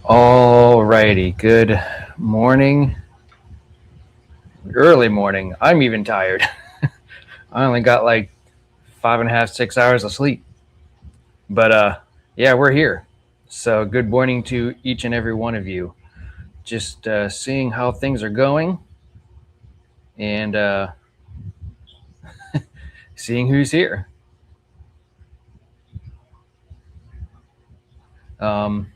All righty. Good morning. Early morning. I'm even tired. I only got like 5.5, 6 hours of sleep. But yeah, we're here. So good morning to each and every one of you. Just seeing how things are going and seeing who's here. Um,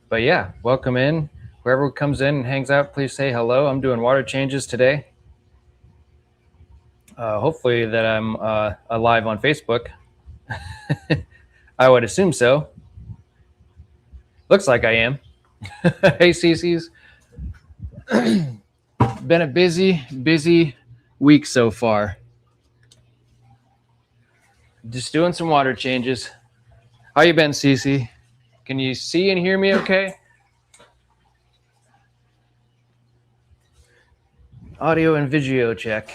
but yeah, welcome in. Whoever comes in and hangs out, please say hello. I'm doing water changes today. Hopefully that I'm alive on Facebook. I would assume so. Looks like I am. Hey, CC's. Been a busy week so far. Just doing some water changes. How you been, CC? Can you see and hear me okay? Audio and video check.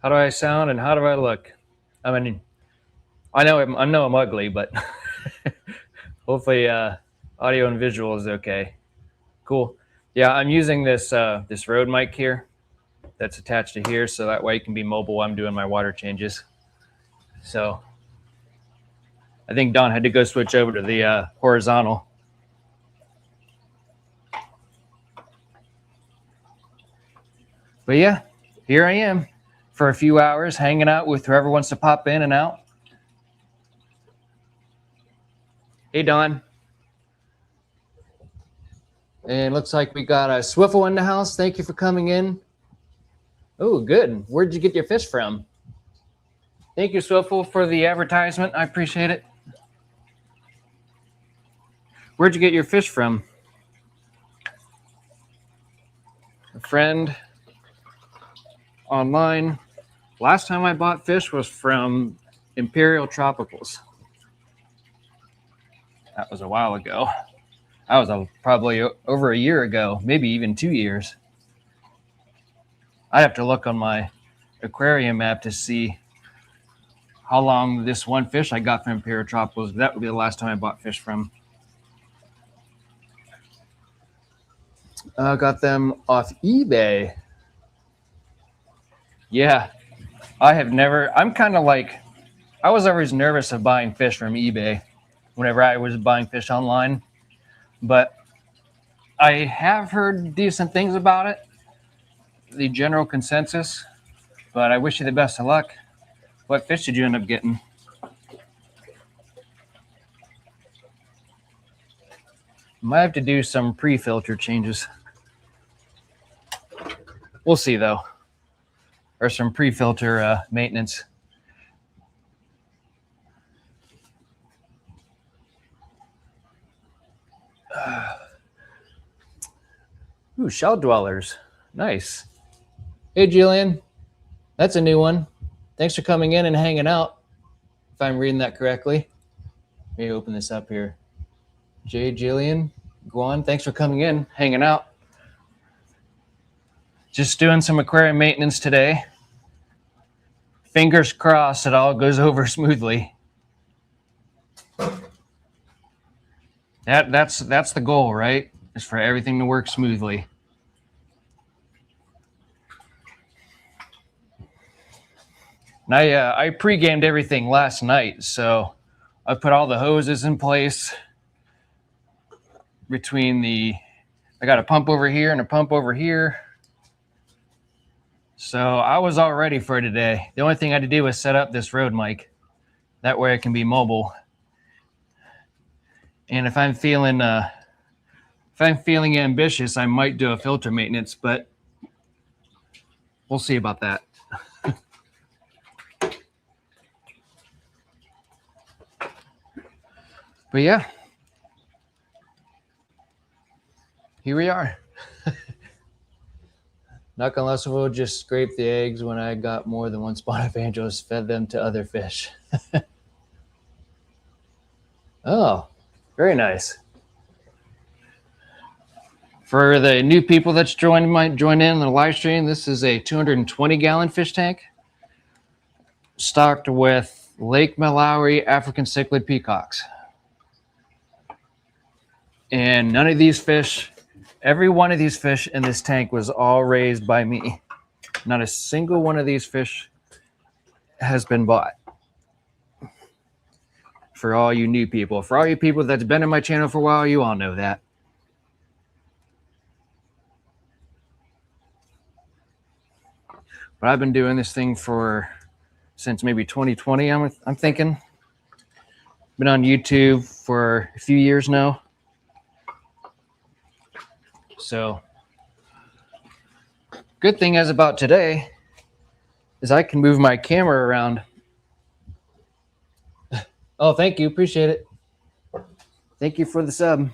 How do I sound and how do I look? I mean, I know I'm ugly, but hopefully audio and visual is okay. Cool. Yeah, I'm using this this Rode mic here that's attached to here, so that way it can be mobile while I'm doing my water changes. So I think Don had to go switch over to the horizontal. But yeah, here I am for a few hours hanging out with whoever wants to pop in and out. Hey, Don. And looks like we got a Swiffle in the house. Thank you for coming in. Oh, good. Where'd you get your fish from? Thank you, Swiffle, for the advertisement. I appreciate it. Where'd you get your fish from? A friend online. Last time I bought fish was from Imperial Tropicals. That was a while ago. That was probably over a year ago, maybe even 2 years. I'd have to look on my aquarium app to see how long this one fish I got from Imperial Tropicals. That would be the last time I bought fish from. Got them off eBay. Yeah, I'm kind of like, I was always nervous of buying fish from eBay whenever I was buying fish online. But I have heard decent things about it, the general consensus, but I wish you the best of luck. What fish did you end up getting? Might have to do some pre-filter changes. We'll see, though. Or some pre-filter maintenance. Ooh, shell dwellers. Nice. Hey, Jillian. That's a new one. Thanks for coming in and hanging out, if I'm reading that correctly. Let me open this up here. Jay, Jillian, Guan, thanks for coming in, hanging out. Just doing some aquarium maintenance today. Fingers crossed it all goes over smoothly. That's the goal, right? Is for everything to work smoothly. And I pre-gamed everything last night, so I put all the hoses in place I got a pump over here and a pump over here. So I was all ready for today. The only thing I had to do was set up this Rode mic. That way it can be mobile. And if I'm feeling ambitious, I might do a filter maintenance, but we'll see about that. But yeah, here we are. Knock on less wood, just scrape the eggs when I got more than one spawn of angels, fed them to other fish. Oh, very nice. For the new people that's might join in on the live stream, this is a 220-gallon fish tank stocked with Lake Malawi African cichlid peacocks. And none of these fish, every one of these fish in this tank was all raised by me. Not a single one of these fish has been bought. For all you new people, for all you people that's been in my channel for a while, you all know that. But I've been doing this thing since maybe 2020, I'm thinking. Been on YouTube for a few years now. So, good thing as about today is I can move my camera around. Oh, thank you. Appreciate it. Thank you for the sub.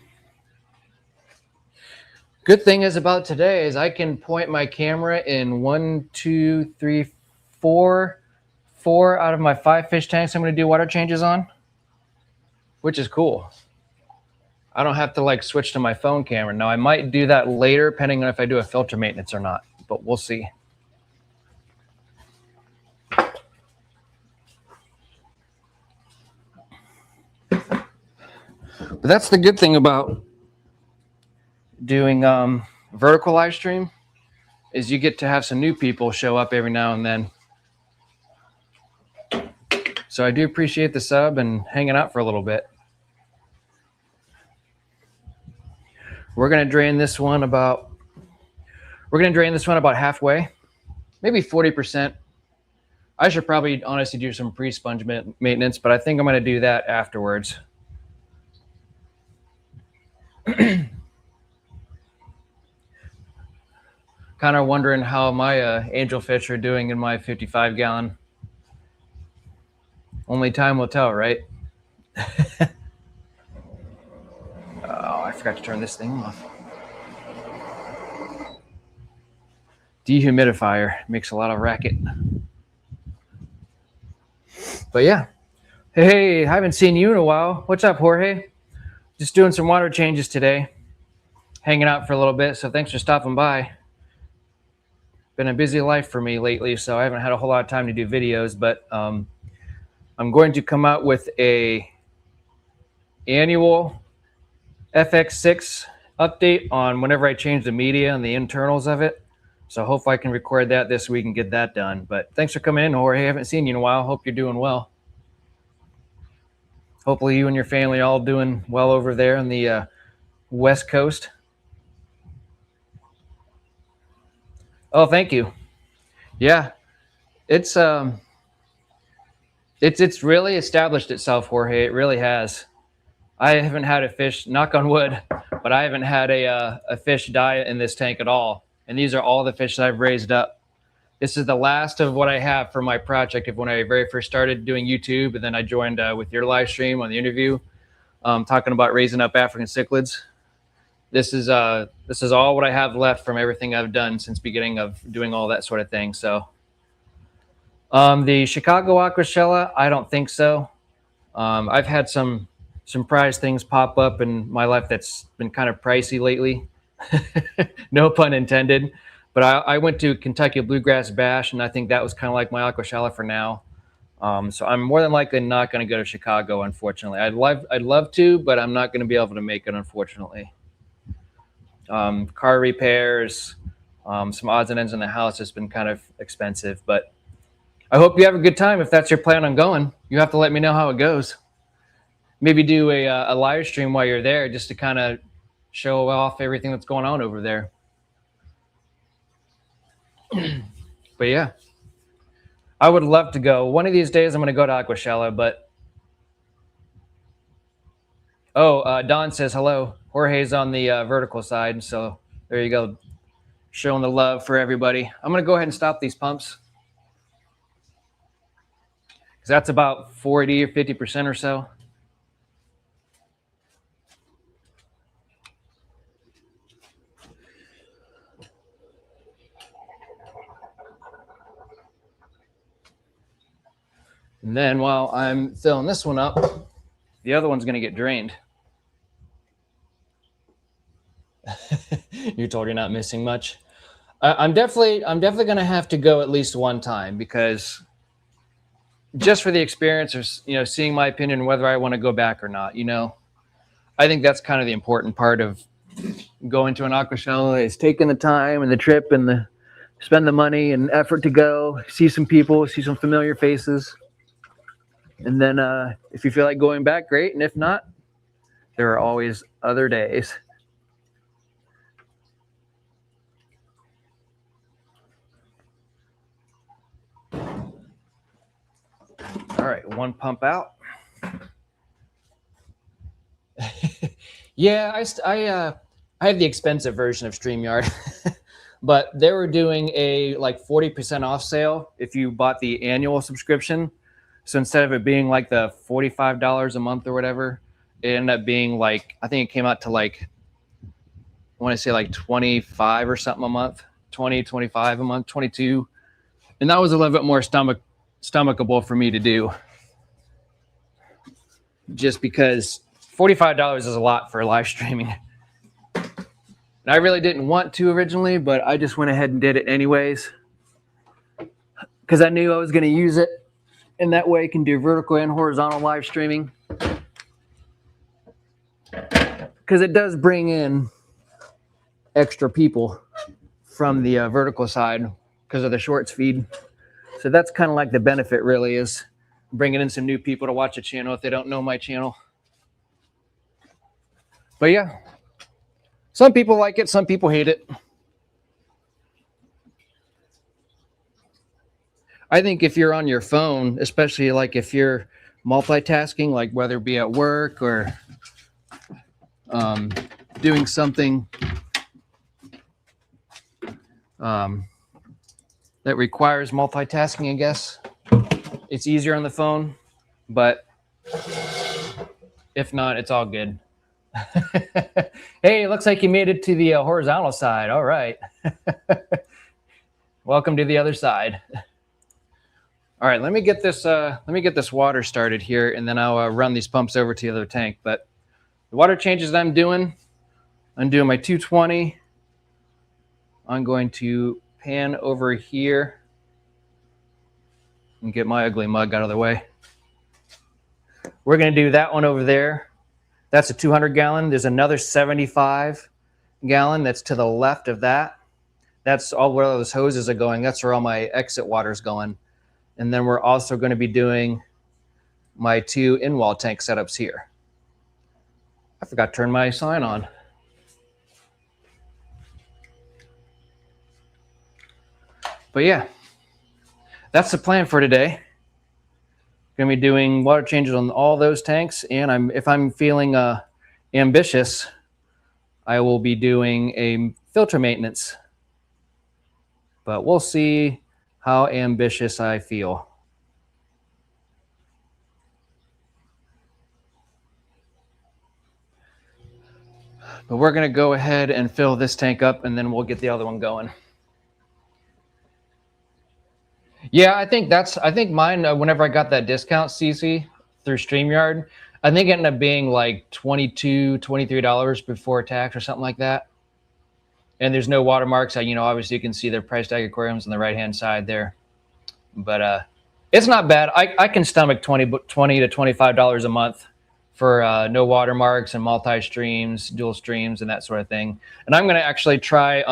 Good thing is about today is I can point my camera in 1, 2, 3, 4 out of my 5 fish tanks I'm going to do water changes on, which is cool. I don't have to like switch to my phone camera. Now I might do that later depending on if I do a filter maintenance or not, but we'll see. But that's the good thing about doing vertical live stream is you get to have some new people show up every now and then. So I do appreciate the sub and hanging out for a little bit. We're gonna drain this one about halfway, maybe 40%. I should probably honestly do some pre-sponge maintenance, but I think I'm gonna do that afterwards. Kind of wondering how my angelfish are doing in my 55-gallon. Only time will tell, right? Oh, I forgot to turn this thing off. Dehumidifier makes a lot of racket. But yeah. Hey, I haven't seen you in a while. What's up, Jorge? Just doing some water changes today. Hanging out for a little bit, so thanks for stopping by. Been a busy life for me lately, so I haven't had a whole lot of time to do videos, but I'm going to come out with a annual FX6 update on whenever I change the media and the internals of it. So hopefully I can record that this week and get that done. But thanks for coming in, Jorge. I haven't seen you in a while. Hope you're doing well. Hopefully you and your family are all doing well over there on the West Coast. Oh, thank you. Yeah, it's really established itself, Jorge. It really has. I haven't had a fish, knock on wood, but I haven't had a fish die in this tank at all. And these are all the fish that I've raised up. This is the last of what I have for my project of when I very first started doing YouTube, and then I joined with your live stream on the interview, talking about raising up African cichlids. This is all what I have left from everything I've done since beginning of doing all that sort of thing. So the Chicago Aquashella, I don't think so. I've had some prize things pop up in my life that's been kind of pricey lately. No pun intended. But I went to Kentucky Bluegrass Bash, and I think that was kind of like my Aquashella for now. So I'm more than likely not going to go to Chicago, unfortunately. I'd love to, but I'm not going to be able to make it, unfortunately. Car repairs, some odds and ends in the house has been kind of expensive, but I hope you have a good time. If that's your plan on going, you have to let me know how it goes. Maybe do a live stream while you're there just to kind of show off everything that's going on over there. But yeah, I would love to go. One of these days I'm going to go to Aquashella, but Don says hello. Jorge's on the vertical side, so there you go, showing the love for everybody. I'm going to go ahead and stop these pumps because that's about 40 or 50% or so. And then while I'm filling this one up, the other one's going to get drained. You're told you're not missing much. I'm definitely going to have to go at least one time because just for the experience of, seeing my opinion, whether I want to go back or not. I think that's kind of the important part of going to an aqua chalet, is taking the time and the trip and the spend the money and effort to go see some people, see some familiar faces. And then if you feel like going back, great. And if not, there are always other days. All right, one pump out. Yeah, I have the expensive version of StreamYard, but they were doing a like 40% off sale if you bought the annual subscription. So instead of it being like the $45 a month or whatever, it ended up being like, I think it came out to like, I want to say like 25 or something a month, 20, 25 a month, 22. And that was a little bit more stomachable for me to do, just because $45 is a lot for live streaming. And I really didn't want to originally, but I just went ahead and did it anyways, because I knew I was going to use it, and that way I can do vertical and horizontal live streaming, because it does bring in extra people from the vertical side because of the shorts feed. So that's kind of like the benefit, really, is bringing in some new people to watch a channel if they don't know my channel. But yeah, some people like it, some people hate it. I think if you're on your phone, especially like if you're multitasking, like whether it be at work or doing something that requires multitasking, I guess it's easier on the phone. But if not, it's all good. Hey, it looks like you made it to the horizontal side. All right. Welcome to the other side. All right, let me get this water started here, and then I'll run these pumps over to the other tank. But the water changes that I'm doing my 220. I'm going to pan over here and get my ugly mug out of the way. We're going to do that one over there. That's a 200 gallon. There's another 75 gallon that's to the left of that. That's all where those hoses are going. That's where all my exit water is going. And then we're also going to be doing my 2 in-wall tank setups here. I forgot to turn my sign on. But yeah, that's the plan for today. Going to be doing water changes on all those tanks, and if I'm feeling ambitious, I will be doing a filter maintenance. But we'll see how ambitious I feel. But we're going to go ahead and fill this tank up, and then we'll get the other one going. Yeah, I think mine, whenever I got that discount CC through StreamYard, I think it ended up being like $22, $23 before tax or something like that. And there's no watermarks. Obviously you can see their price tag aquariums on the right-hand side there. But it's not bad. I can stomach $20 to $25 a month for no watermarks and multi-streams, dual streams, and that sort of thing. And I'm going to actually try,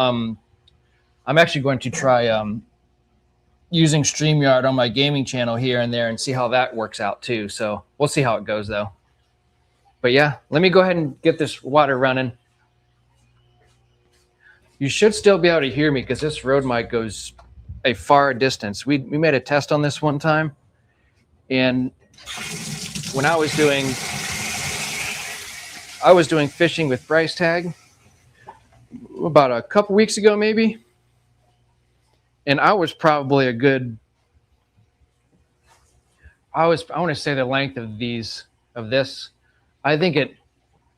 using StreamYard on my gaming channel here and there and see how that works out too. So we'll see how it goes though. But yeah, let me go ahead and get this water running. You should still be able to hear me because this Rode mic goes a far distance. We made a test on this one time, and when I was doing fishing with Bryce Tag about a couple weeks ago maybe, and I was probably a good, I want to say the length of this, I think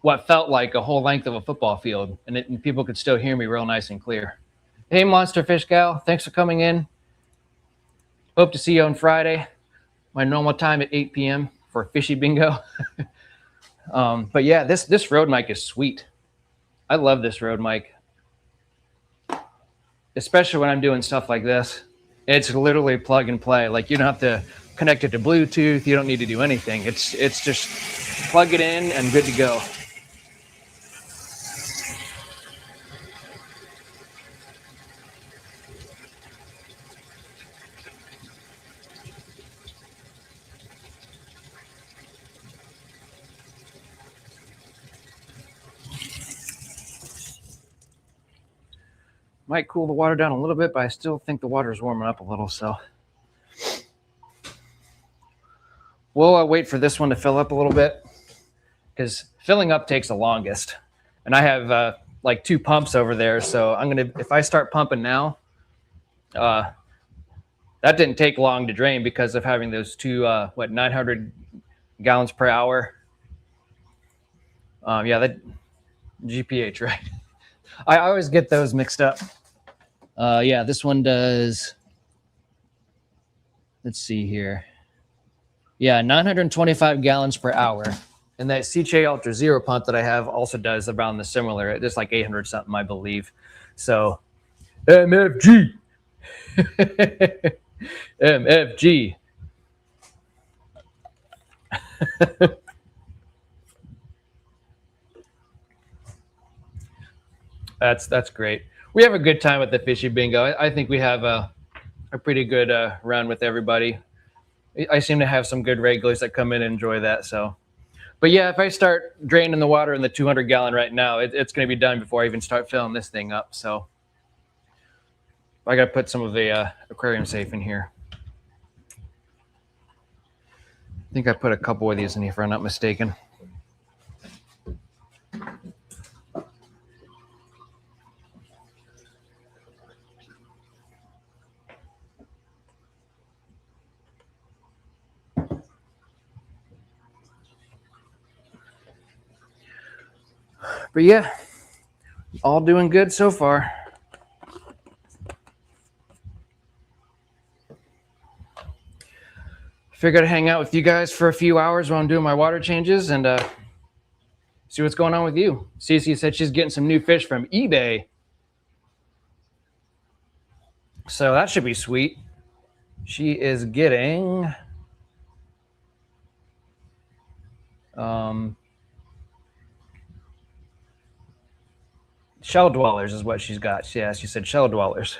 what felt like a whole length of a football field, and people could still hear me real nice and clear. Hey, Monster Fish Gal, thanks for coming in. Hope to see you on Friday, my normal time at 8 p.m. for fishy bingo. But yeah, this Rode mic is sweet. I love this Rode mic, especially when I'm doing stuff like this. It's literally plug and play. Like, you don't have to connect it to Bluetooth. You don't need to do anything. It's just plug it in and good to go. Might cool the water down a little bit, but I still think the water is warming up a little, so we'll wait for this one to fill up a little bit, because filling up takes the longest. And I have like 2 pumps over there, so I'm gonna, if I start pumping now, that didn't take long to drain because of having those 2 900 gallons per hour. Yeah, that GPH, right? I always get those mixed up. Yeah, this one does, let's see here. Yeah, 925 gallons per hour. And that CJ Ultra Zero pump that I have also does around the similar. It's like 800 something, I believe. So, MFG. MFG. That's great. We have a good time with the fishy bingo. I think we have a pretty good run with everybody. I seem to have some good regulars that come in and enjoy that. So, but yeah, if I start draining the water in the 200 gallon right now, it's going to be done before I even start filling this thing up. So I got to put some of the aquarium safe in here. I think I put a couple of these in here if I'm not mistaken. But yeah, all doing good so far. Figured I'd hang out with you guys for a few hours while I'm doing my water changes and see what's going on with you. Cece said she's getting some new fish from eBay. So that should be sweet. She is getting shell dwellers is what she's got. Yeah, she said shell dwellers.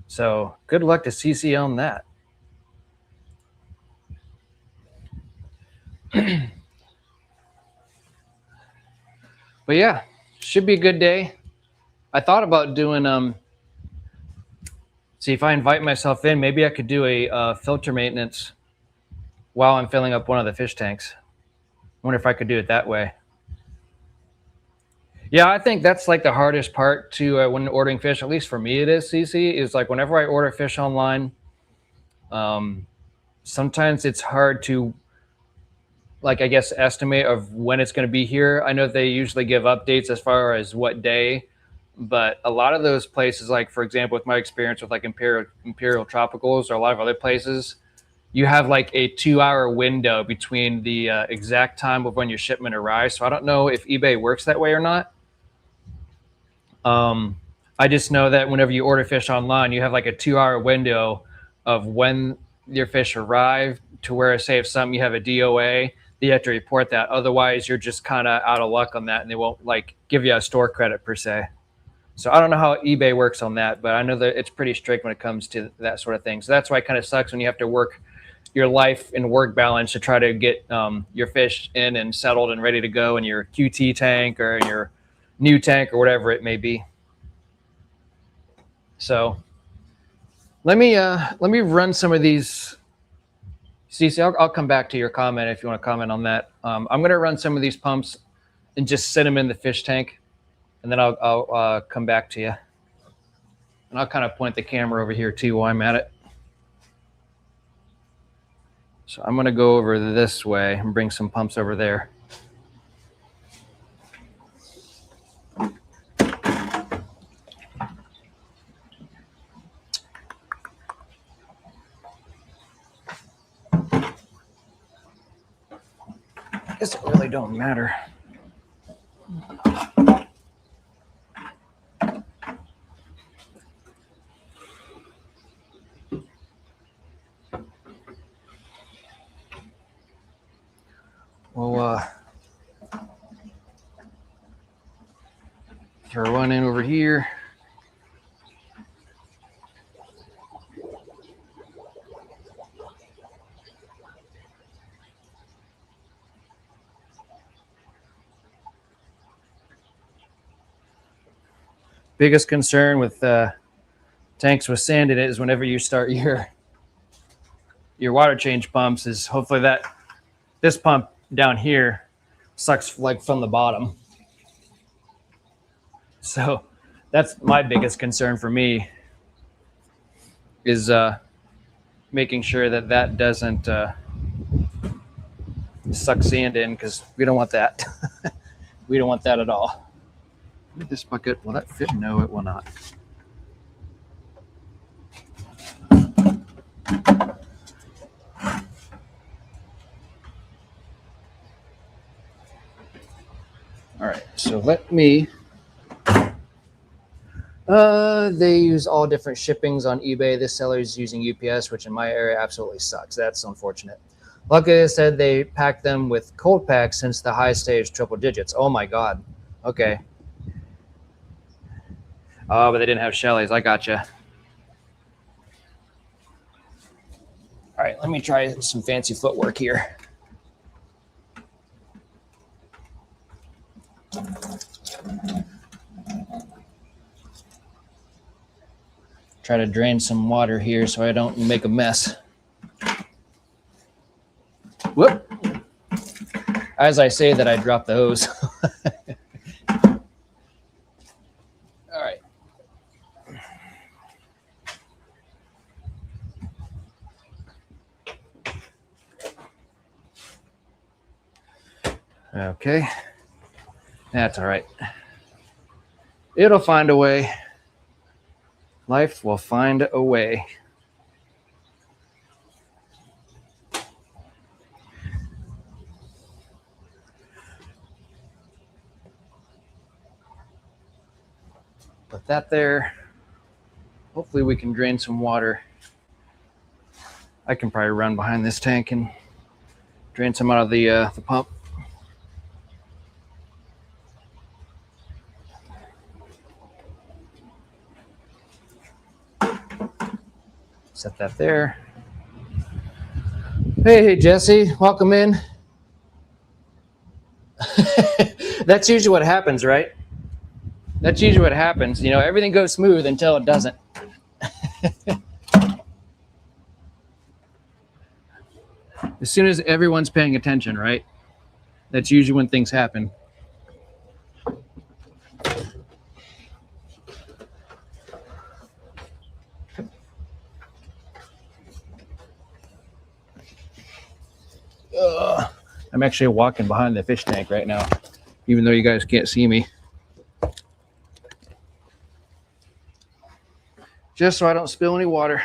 So good luck to CC on that. But yeah, should be a good day. I thought about doing see if I invite myself in, maybe I could do a filter maintenance while I'm filling up one of the fish tanks. Wonder if I could do it that way. Yeah, I think that's like the hardest part to when ordering fish. At least for me, it is. CC is like whenever I order fish online, sometimes it's hard to, like, I guess, estimate of when it's going to be here. I know they usually give updates as far as what day, but a lot of those places, like for example, with my experience with like Imperial Tropicals or a lot of other places, you have like a 2-hour window between the exact time of when your shipment arrives. So I don't know if eBay works that way or not. I just know that whenever you order fish online, you have like a 2-hour window of when your fish arrive to where, say, if something you have a DOA, you have to report that. Otherwise, you're just kind of out of luck on that, and they won't like give you a store credit per se. So I don't know how eBay works on that, but I know that it's pretty strict when it comes to that sort of thing. So that's why it kind of sucks when you have to work your life and work balance to try to get your fish in and settled and ready to go in your QT tank or in your new tank or whatever it may be. So let me run some of these. Cece, I'll come back to your comment if you want to comment on that. I'm going to run some of these pumps and just set them in the fish tank, and then I'll come back to you. And I'll kind of point the camera over here too while I'm at it. So I'm going to go over this way and bring some pumps over there. I guess it really don't matter. we'll throw one in over here. Biggest concern with tanks with sand in it is whenever you start your water change pumps is hopefully that this pump down here sucks like from the bottom. So that's my biggest concern for me is making sure that that doesn't suck sand in, because we don't want that. We don't want that at all. This bucket, will that fit? No, it will not. All right, so let me. They use all different shippings on eBay. This seller is using UPS, which in my area absolutely sucks. That's unfortunate. Luckily, they said they packed them with cold packs since the high stage triple digits. Oh my God. Okay. Oh, but they didn't have Shelley's. I gotcha. All right, let me try some fancy footwork here. Try to drain some water here so I don't make a mess. Whoop. As I say that, I drop the hose. All right. Okay. That's all right. It'll find a way. Life will find a way. Put that there. Hopefully we can drain some water. I can probably run behind this tank and drain some out of the pump. Set that there. Hey, Jesse, welcome in. That's usually what happens, right? That's usually what happens. You know, everything goes smooth until it doesn't. As soon as everyone's paying attention, right? That's usually when things happen. I'm actually walking behind the fish tank right now, even though you guys can't see me. Just so I don't spill any water.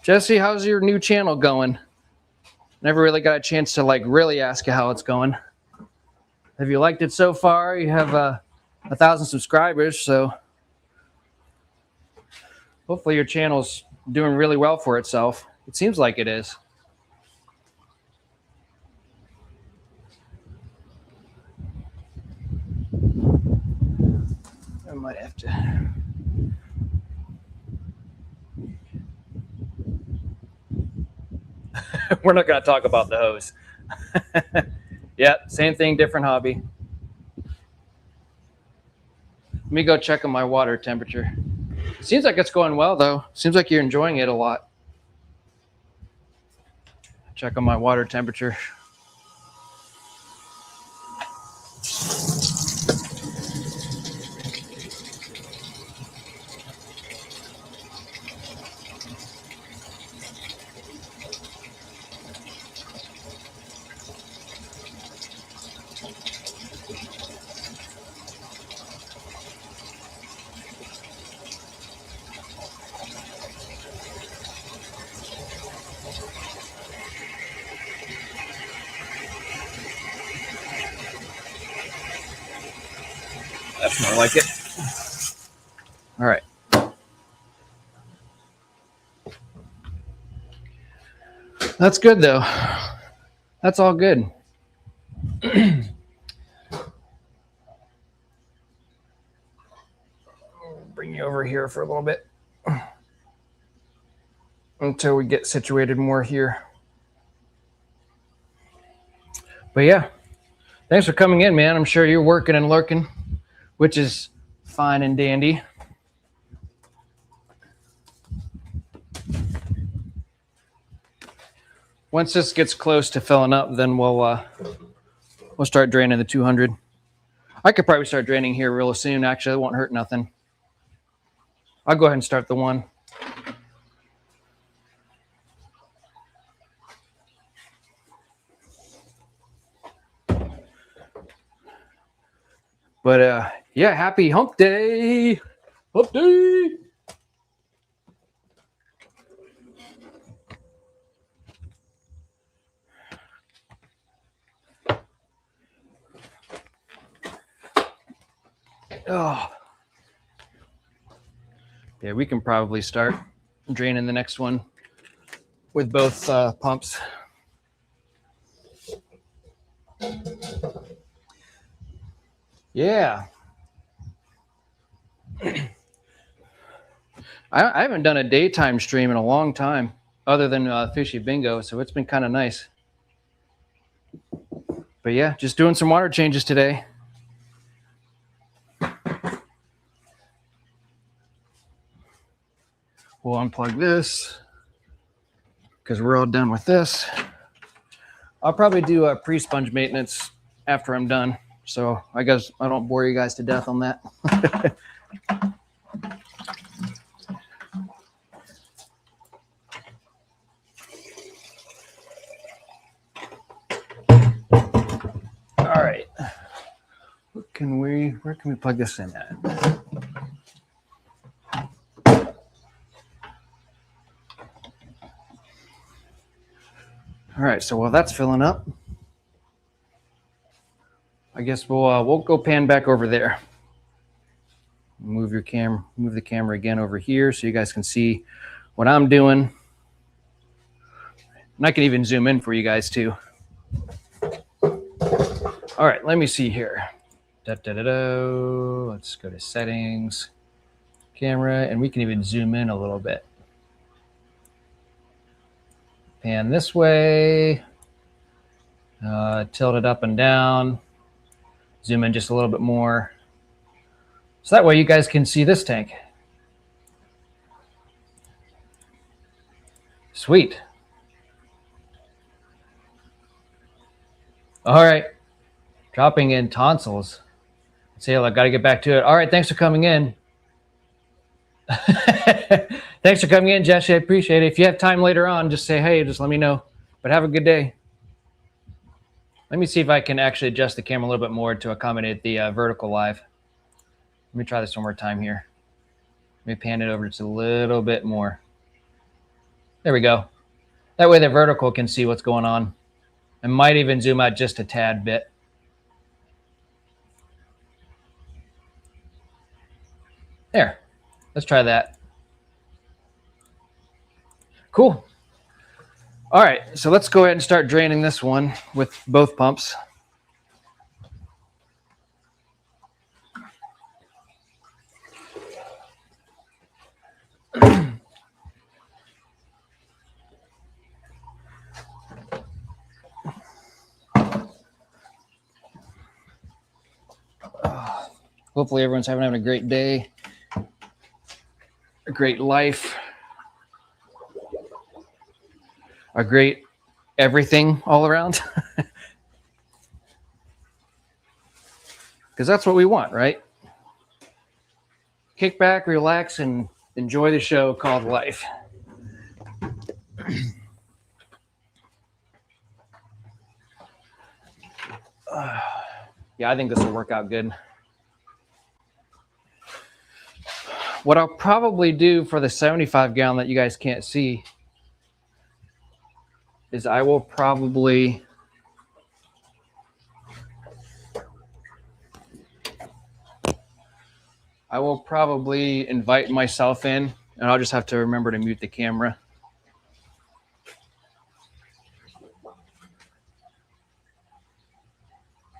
Jesse, how's your new channel going? Never really got a chance to like really ask you how it's going. Have you liked it so far? You have 1,000 subscribers, so hopefully your channel's doing really well for itself. It seems like it is. I might have to. We're not going to talk about the hose. Yeah, same thing, different hobby. Let me go check on my water temperature. Seems like it's going well, though. Seems like you're enjoying it a lot. Check on my water temperature. That's more like it. All right. That's good though. That's all good. Bring you over here for a little bit until we get situated more here. But yeah, thanks for coming in, man. I'm sure you're working and lurking, which is fine and dandy. Once this gets close to filling up, then we'll start draining the 200. I could probably start draining here real soon. Actually, it won't hurt nothing. I'll go ahead and start the one. But yeah, happy hump day. Hump day. Oh. Yeah, we can probably start draining the next one with both pumps. Yeah. I haven't done a daytime stream in a long time other than Fishy Bingo, so it's been kind of nice. But yeah, just doing some water changes today. We'll unplug this because we're all done with this. I'll probably do a pre-sponge maintenance after I'm done. So I guess I don't bore you guys to death on that. All right. Where can we plug this in at? All right, so while that's filling up, I guess we'll go pan back over there. Move the camera again over here so you guys can see what I'm doing. And I can even zoom in for you guys too. All right, let me see here. Let's go to settings, camera, and we can even zoom in a little bit. Pan this way, tilt it up and down, zoom in just a little bit more. So that way you guys can see this tank. Sweet. All right, dropping in tonsils. Say, I got to get back to it. All right, thanks for coming in. Thanks for coming in, Jesse. I appreciate it. If you have time later on, just say, hey, just let me know. But have a good day. Let me see if I can actually adjust the camera a little bit more to accommodate the vertical live. Let me try this one more time here. Let me pan it over just a little bit more. There we go. That way the vertical can see what's going on. I might even zoom out just a tad bit. There. Let's try that. Cool. All right, so let's go ahead and start draining this one with both pumps. Hopefully everyone's having a great day, a great life, a great everything all around. Because that's what we want, right? Kick back, relax, and enjoy the show called life. Yeah, I think this will work out good. What I'll probably do for the 75 gallon that you guys can't see is I will probably invite myself in, and I'll just have to remember to mute the camera.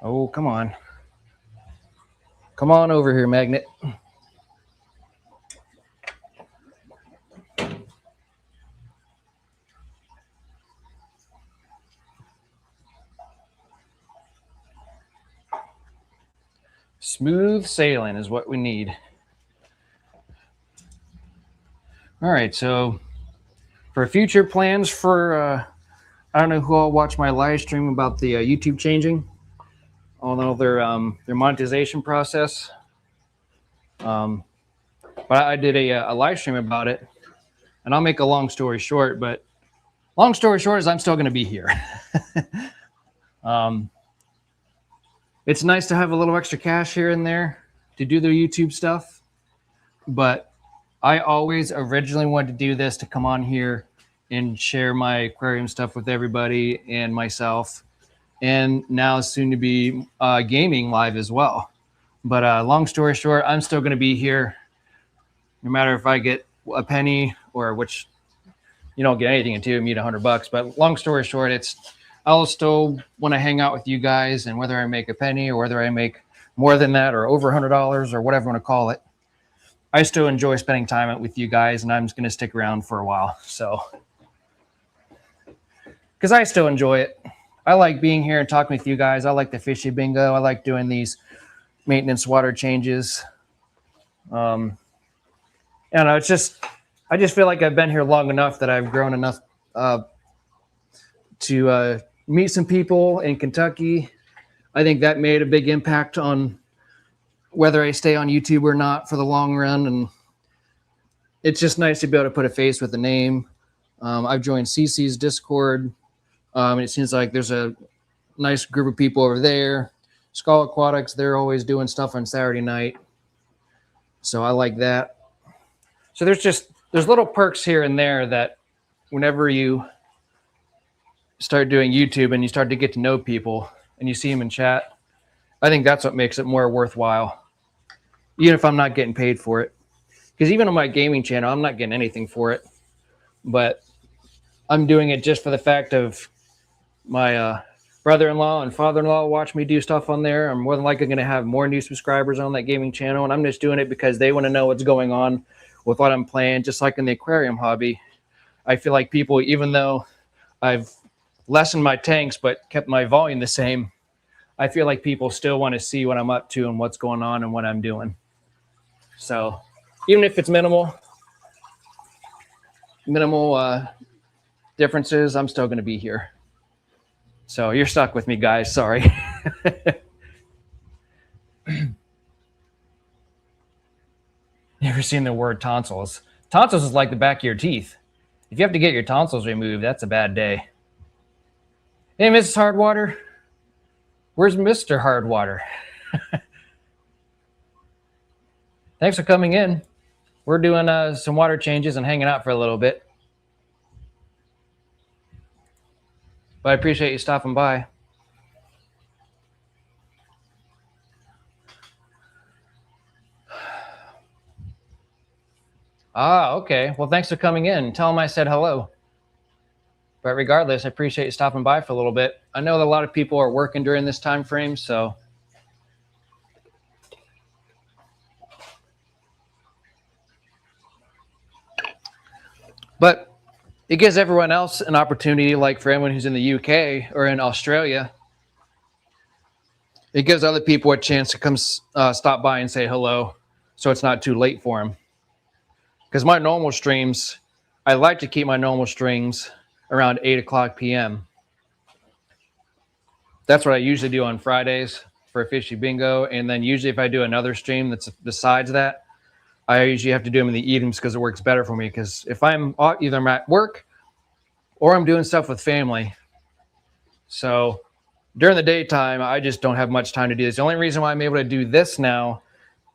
Oh, come on. Come on over here, Magnet. Smooth sailing is what we need. All right, so for future plans for, I don't know who all watched my live stream about the YouTube changing, although their monetization process. But I did a live stream about it, and I'll make a long story short. But long story short is I'm still going to be here. It's nice to have a little extra cash here and there to do the YouTube stuff, but I always originally wanted to do this to come on here and share my aquarium stuff with everybody and myself, and now soon to be gaming live as well. But long story short, I'm still going to be here no matter if I get a penny or which you don't get anything until you meet $100. But long story short, I'll still want to hang out with you guys, and whether I make a penny or whether I make more than that or over $100 or whatever you want to call it, I still enjoy spending time with you guys, and I'm just going to stick around for a while. So, because I still enjoy it. I like being here and talking with you guys. I like the fishy bingo. I like doing these maintenance water changes. And I just feel like I've been here long enough that I've grown enough to meet some people in Kentucky. I think that made a big impact on whether I stay on YouTube or not for the long run. And it's just nice to be able to put a face with a name. I've joined CC's Discord. And it seems like there's a nice group of people over there. Skull Aquatics, they're always doing stuff on Saturday night. So I like that. So there's little perks here and there that whenever you start doing YouTube and you start to get to know people and you see them in chat, I think that's what makes it more worthwhile, even if I'm not getting paid for it. Because even on my gaming channel, I'm not getting anything for it, but I'm doing it just for the fact of my brother-in-law and father-in-law watch me do stuff on there. I'm more than likely going to have more new subscribers on that gaming channel, and I'm just doing it because they want to know what's going on with what I'm playing. Just like in the aquarium hobby, I feel like people, even though I've lessened my tanks but kept my volume the same, I feel like people still want to see what I'm up to and what's going on and what I'm doing. So even if it's minimal differences, I'm still going to be here. So you're stuck with me, guys. Sorry. You ever seen the word tonsils? Tonsils is like the back of your teeth. If you have to get your tonsils removed, that's a bad day. Hey, Mrs. Hardwater. Where's Mr. Hardwater? Thanks for coming in. We're doing some water changes and hanging out for a little bit. But I appreciate you stopping by. Ah, okay. Well, thanks for coming in. Tell them I said hello. But regardless, I appreciate you stopping by for a little bit. I know that a lot of people are working during this time frame, so. But it gives everyone else an opportunity, like for anyone who's in the UK or in Australia, it gives other people a chance to come stop by and say hello, so it's not too late for them. Because my normal streams, I like to keep my normal streams around 8 o'clock p.m. That's what I usually do on Fridays for Fishy Bingo. And then usually if I do another stream that's besides that, I usually have to do them in the evenings because it works better for me. Because if I'm either I'm at work or I'm doing stuff with family. So during the daytime, I just don't have much time to do this. The only reason why I'm able to do this now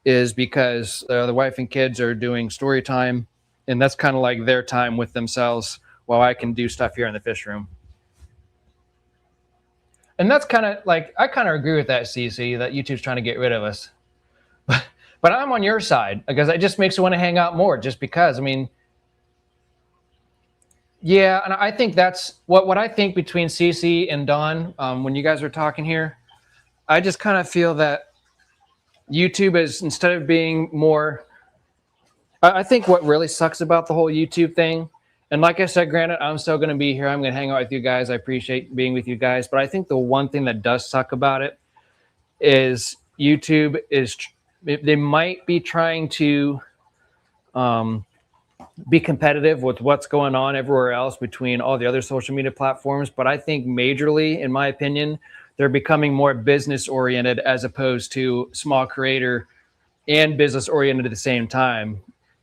is because the wife and kids are doing story time. And that's kind of like their time with themselves while I can do stuff here in the fish room. And that's kind of like, I kind of agree with that, CC, that YouTube's trying to get rid of us. But I'm on your side because it just makes me want to hang out more just because. I mean, yeah, and I think that's what I think between CC and Don when you guys are talking here. I just kind of feel that YouTube is, instead of being more, I think what really sucks about the whole YouTube thing, and like I said, granted, I'm still going to be here. I'm going to hang out with you guys. I appreciate being with you guys. But I think the one thing that does suck about it is YouTube is, they might be trying to be competitive with what's going on everywhere else between all the other social media platforms. But I think majorly, in my opinion, they're becoming more business oriented as opposed to small creator and business oriented at the same time.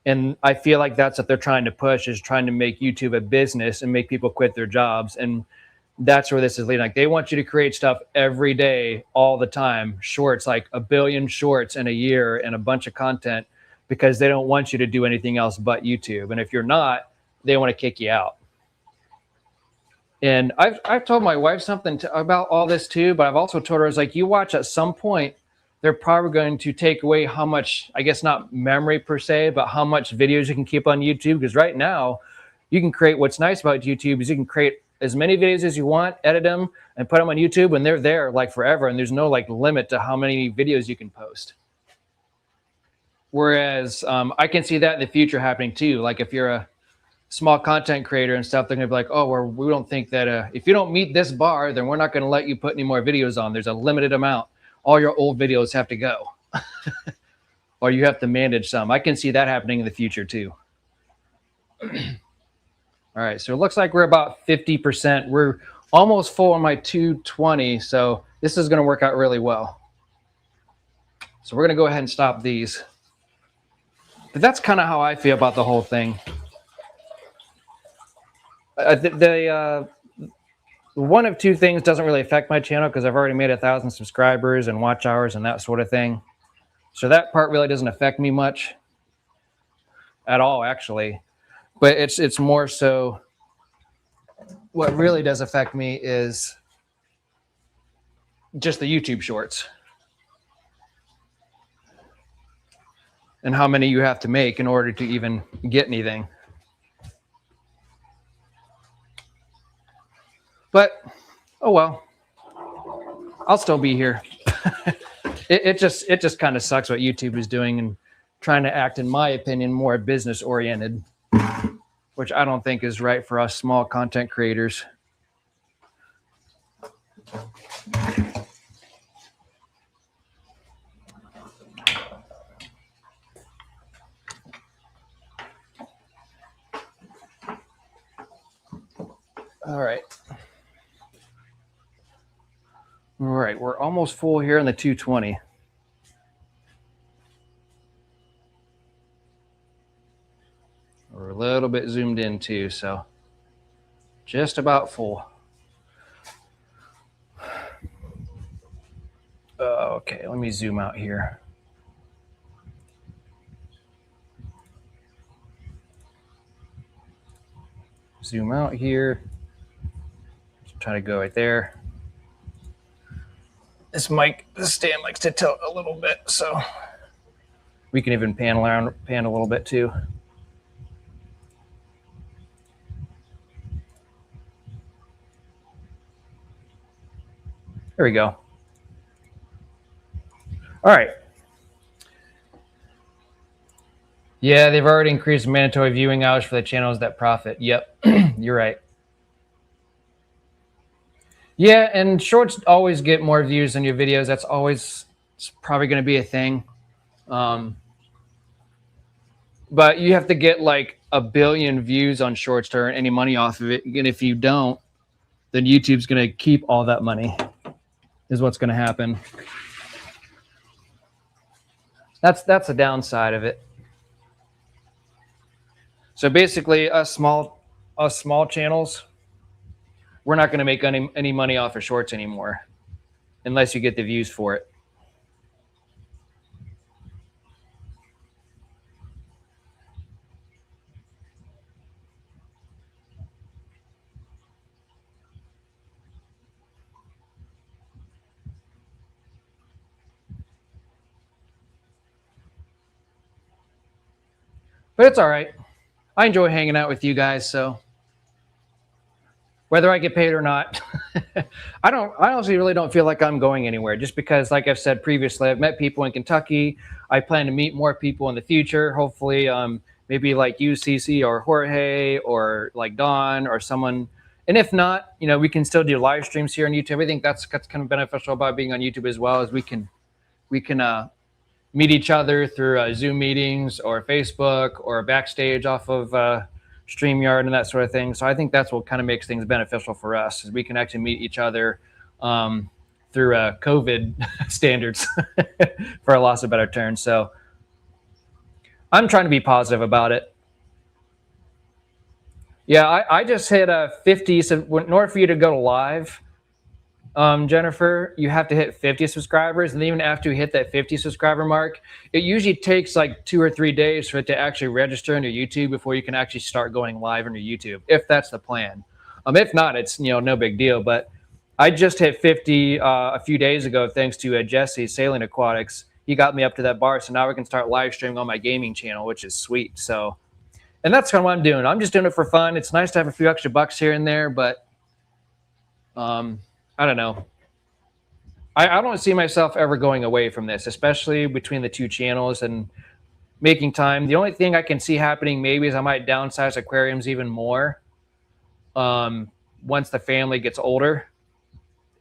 And I feel like that's what they're trying to push, is trying to make YouTube a business and make people quit their jobs. And that's where this is leading. Like, they want you to create stuff every day, all the time, shorts, like a billion shorts in a year and a bunch of content, because they don't want you to do anything else but YouTube. And if you're not, they want to kick you out. And I've told my wife something about all this too, but I've also told her, I was like, you watch, at some point, they're probably going to take away how much, I guess not memory per se, but how much videos you can keep on YouTube. Because right now, you can create, what's nice about YouTube is you can create as many videos as you want, edit them, and put them on YouTube, and they're there like forever. And there's no like limit to how many videos you can post. Whereas I can see that in the future happening too. Like if you're a small content creator and stuff, they're gonna be like, oh, we don't think that if you don't meet this bar, then we're not gonna let you put any more videos on. There's a limited amount. All your old videos have to go. Or you have to manage some. I can see that happening in the future too. All right, so it looks like we're about 50%. We're almost full on my 220, so this is gonna work out really well. So we're gonna go ahead and stop these. But that's kind of how I feel about the whole thing. One of two things doesn't really affect my channel, because I've already made 1,000 subscribers and watch hours and that sort of thing. So that part really doesn't affect me much at all, actually. But it's more so, what really does affect me is just the YouTube shorts and how many you have to make in order to even get anything. But, oh well, I'll still be here. It just kind of sucks what YouTube is doing and trying to act, in my opinion, more business oriented, which I don't think is right for us small content creators. All right. All right, we're almost full here in the 220. We're a little bit zoomed in too, so just about full. Okay, let me zoom out here. Zoom out here. Just try to go right there. This stand likes to tilt a little bit, so we can even pan a little bit too. There we go. All right. Yeah, they've already increased mandatory viewing hours for the channels that profit. Yep, you're right. Yeah, and shorts always get more views than your videos. That's always, it's probably going to be a thing. But you have to get like 1 billion views on shorts to earn any money off of it. And if you don't, then YouTube's going to keep all that money, is what's going to happen. That's the downside of it. So basically, us small channels, we're not going to make any money off of shorts anymore, unless you get the views for it. But it's all right. I enjoy hanging out with you guys, so whether I get paid or not, I honestly really don't feel like I'm going anywhere just because, like I've said previously, I've met people in Kentucky. I plan to meet more people in the future. Hopefully, maybe like you, CC, or Jorge, or like Don, or someone. And if not, we can still do live streams here on YouTube. I think that's kind of beneficial about being on YouTube as well, as we can meet each other through Zoom meetings or Facebook or backstage off of StreamYard and that sort of thing. So I think that's what kind of makes things beneficial for us, is we can actually meet each other through COVID standards, for a loss of better term. So I'm trying to be positive about it. Yeah, I just hit 50. So in order for you to go to live, Jennifer, you have to hit 50 subscribers. And even after you hit that 50 subscriber mark, it usually takes like 2 or 3 days for it to actually register on your YouTube before you can actually start going live on your YouTube, if that's the plan. If not, it's no big deal. But I just hit 50 a few days ago thanks to Jesse Sailing Aquatics. He got me up to that bar, so now we can start live streaming on my gaming channel, which is sweet. So, and that's kind of what I'm doing. I'm just doing it for fun. It's nice to have a few extra bucks here and there, but I don't know. I don't see myself ever going away from this, especially between the two channels and making time. The only thing I can see happening maybe is I might downsize Aquariums even more once the family gets older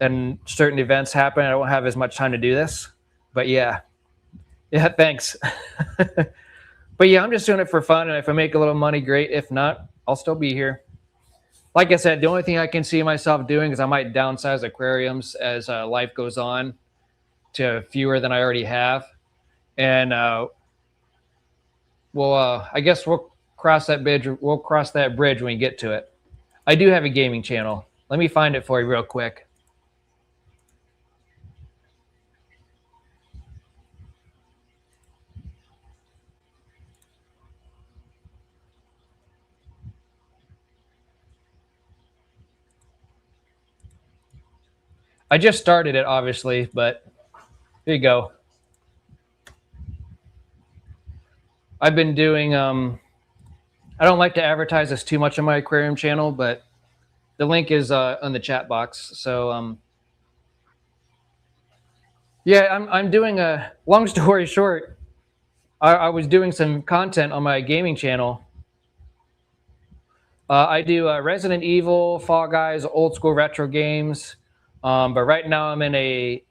and certain events happen. I don't have as much time to do this. But yeah, thanks. But yeah, I'm just doing it for fun. And if I make a little money, great. If not, I'll still be here. Like I said, the only thing I can see myself doing is I might downsize Aquariums as life goes on to fewer than I already have. And I guess we'll cross that bridge. We'll cross that bridge when we get to it. I do have a gaming channel. Let me find it for you real quick. I just started it, obviously, but here you go. I've been doing. I don't like to advertise this too much on my aquarium channel, but the link is in the chat box. So yeah, I'm doing a. Long story short, I was doing some content on my gaming channel. I do Resident Evil, Fall Guys, old school retro games, but right now I'm in a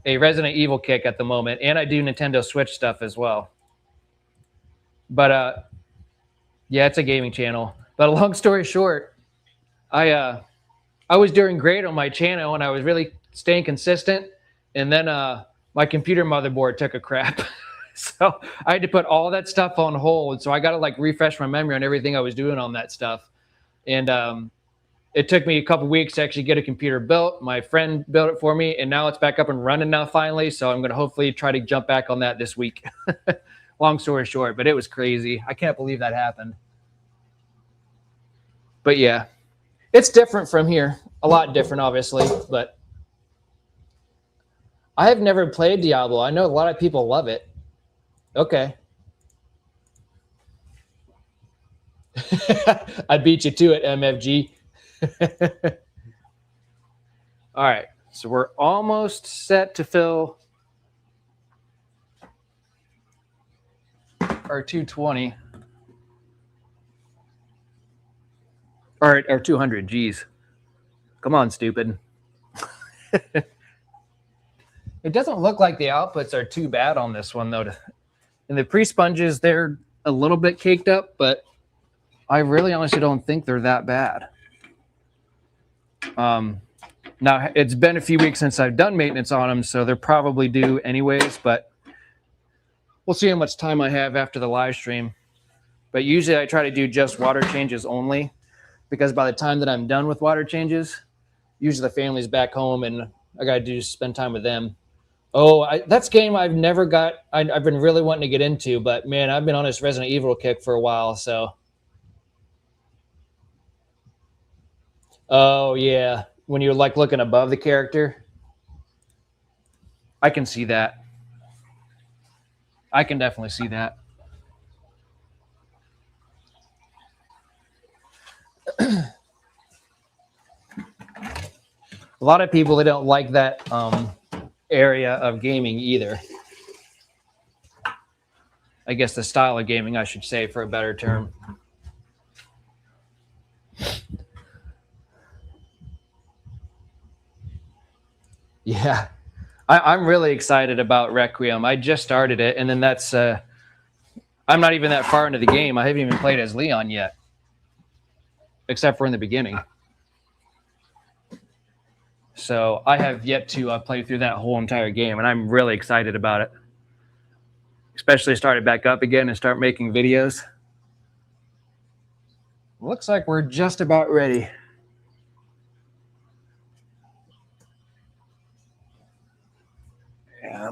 Resident Evil kick at the moment, and I do Nintendo Switch stuff as well. But yeah, it's a gaming channel. But long story short, I was doing great on my channel, and I was really staying consistent. And then my computer motherboard took a crap. So I had to put all that stuff on hold. So I got to like refresh my memory on everything I was doing on that stuff. And it took me a couple weeks to actually get a computer built. My friend built it for me, and now it's back up and running now finally. So I'm going to hopefully try to jump back on that this week. Long story short, but it was crazy. I can't believe that happened. But yeah, it's different from here. A lot different, obviously, but I have never played Diablo. I know a lot of people love it. Okay. I beat you to it, MFG. All right. So we're almost set to fill our 220. Or 200. Geez. Come on, stupid. It doesn't look like the outputs are too bad on this one, though. And the pre-sponges, they're a little bit caked up, but I really honestly don't think they're that bad. Now, it's been a few weeks since I've done maintenance on them, so they're probably due anyways, but we'll see how much time I have after the live stream. But usually I try to do just water changes only, because by the time that I'm done with water changes, usually the family's back home and I got to do spend time with them. Oh, that's a game I've never got. I've been really wanting to get into, but man, I've been on this Resident Evil kick for a while. So, oh yeah, when you're like looking above the character, I can see that. I can definitely see that. A lot of people, they don't like that area of gaming either. I guess the style of gaming, I should say, for a better term. Yeah, I'm really excited about Requiem. I just started it, and then that's I'm not even that far into the game. I haven't even played as Leon yet, except for in the beginning. So I have yet to play through that whole entire game, and I'm really excited about it. Especially start it back up again and start making videos. Looks like we're just about ready. Yeah,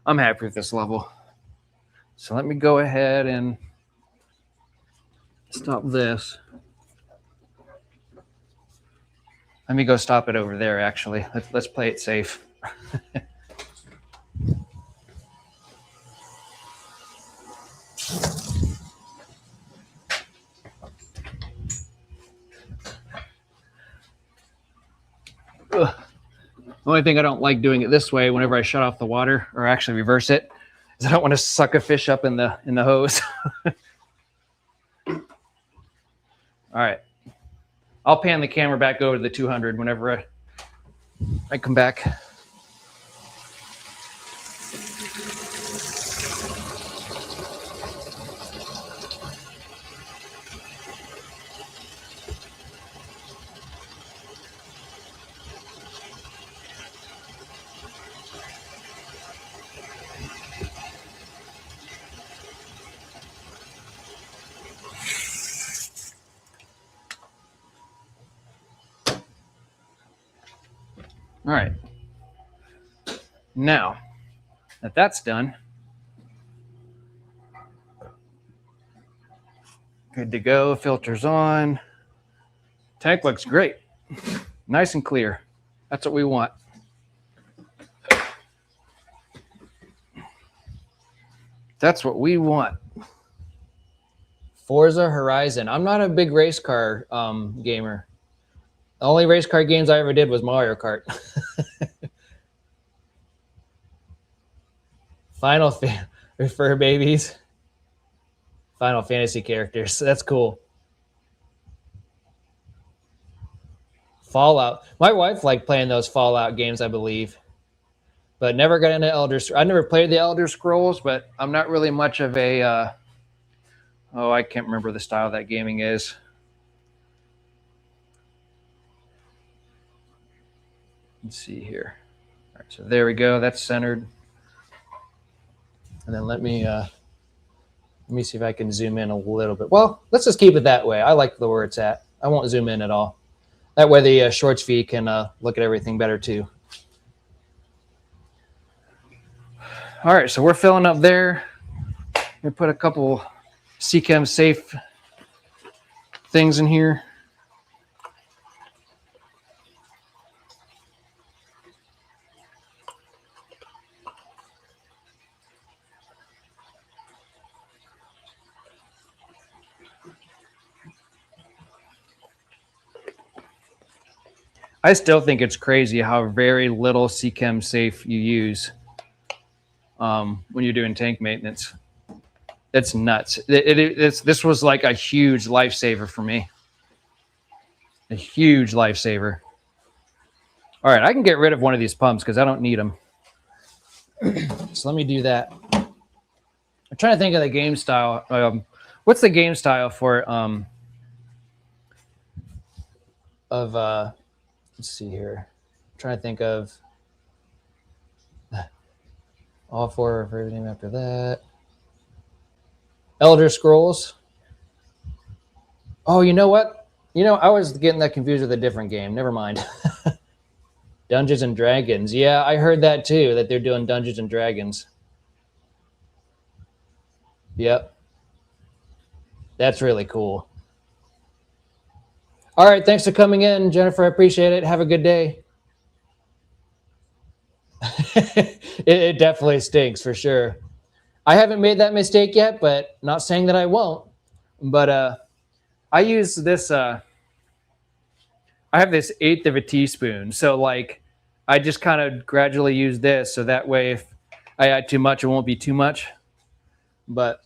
I'm happy with this level. So let me go ahead and stop this. Let me go stop it over there, actually. Let's play it safe. Ugh. The only thing I don't like doing it this way whenever I shut off the water, or actually reverse it, is I don't want to suck a fish up in the hose. All right. I'll pan the camera back over to the 200 whenever I come back. All right. Now that that's done, good to go. Filters on. Tank looks great. Nice and clear. That's what we want. That's what we want. Forza Horizon. I'm not a big race car gamer. The only race car games I ever did was Mario Kart. Fur babies. Final Fantasy characters. That's cool. Fallout. My wife liked playing those Fallout games, I believe, but never got into Elder. I never played the Elder Scrolls, but I'm not really much of a. I can't remember the style that gaming is. Let's see here. All right, so there we go. That's centered. And then let me see if I can zoom in a little bit. Well, let's just keep it that way. I like the where it's at. I won't zoom in at all. That way the shorts feed can look at everything better too. All right, so we're filling up there. We put a couple CChem safe things in here. I still think it's crazy how very little CChem safe you use when you're doing tank maintenance. That's nuts. This was like a huge lifesaver for me. A huge lifesaver. All right, I can get rid of one of these pumps because I don't need them. So let me do that. I'm trying to think of the game style. What's the game style for let's see here. I'm trying to think of all four of everything after that. Elder Scrolls. Oh, you know what? I was getting that confused with a different game. Never mind. Dungeons and Dragons. Yeah, I heard that too, that they're doing Dungeons and Dragons. Yep. That's really cool. All right, thanks for coming in, Jennifer. I appreciate it. Have a good day. It definitely stinks for sure. I haven't made that mistake yet, but not saying that I won't. But I use this. I I have this 1/8 of a teaspoon. So like I just kind of gradually use this. So that way if I add too much, it won't be too much. But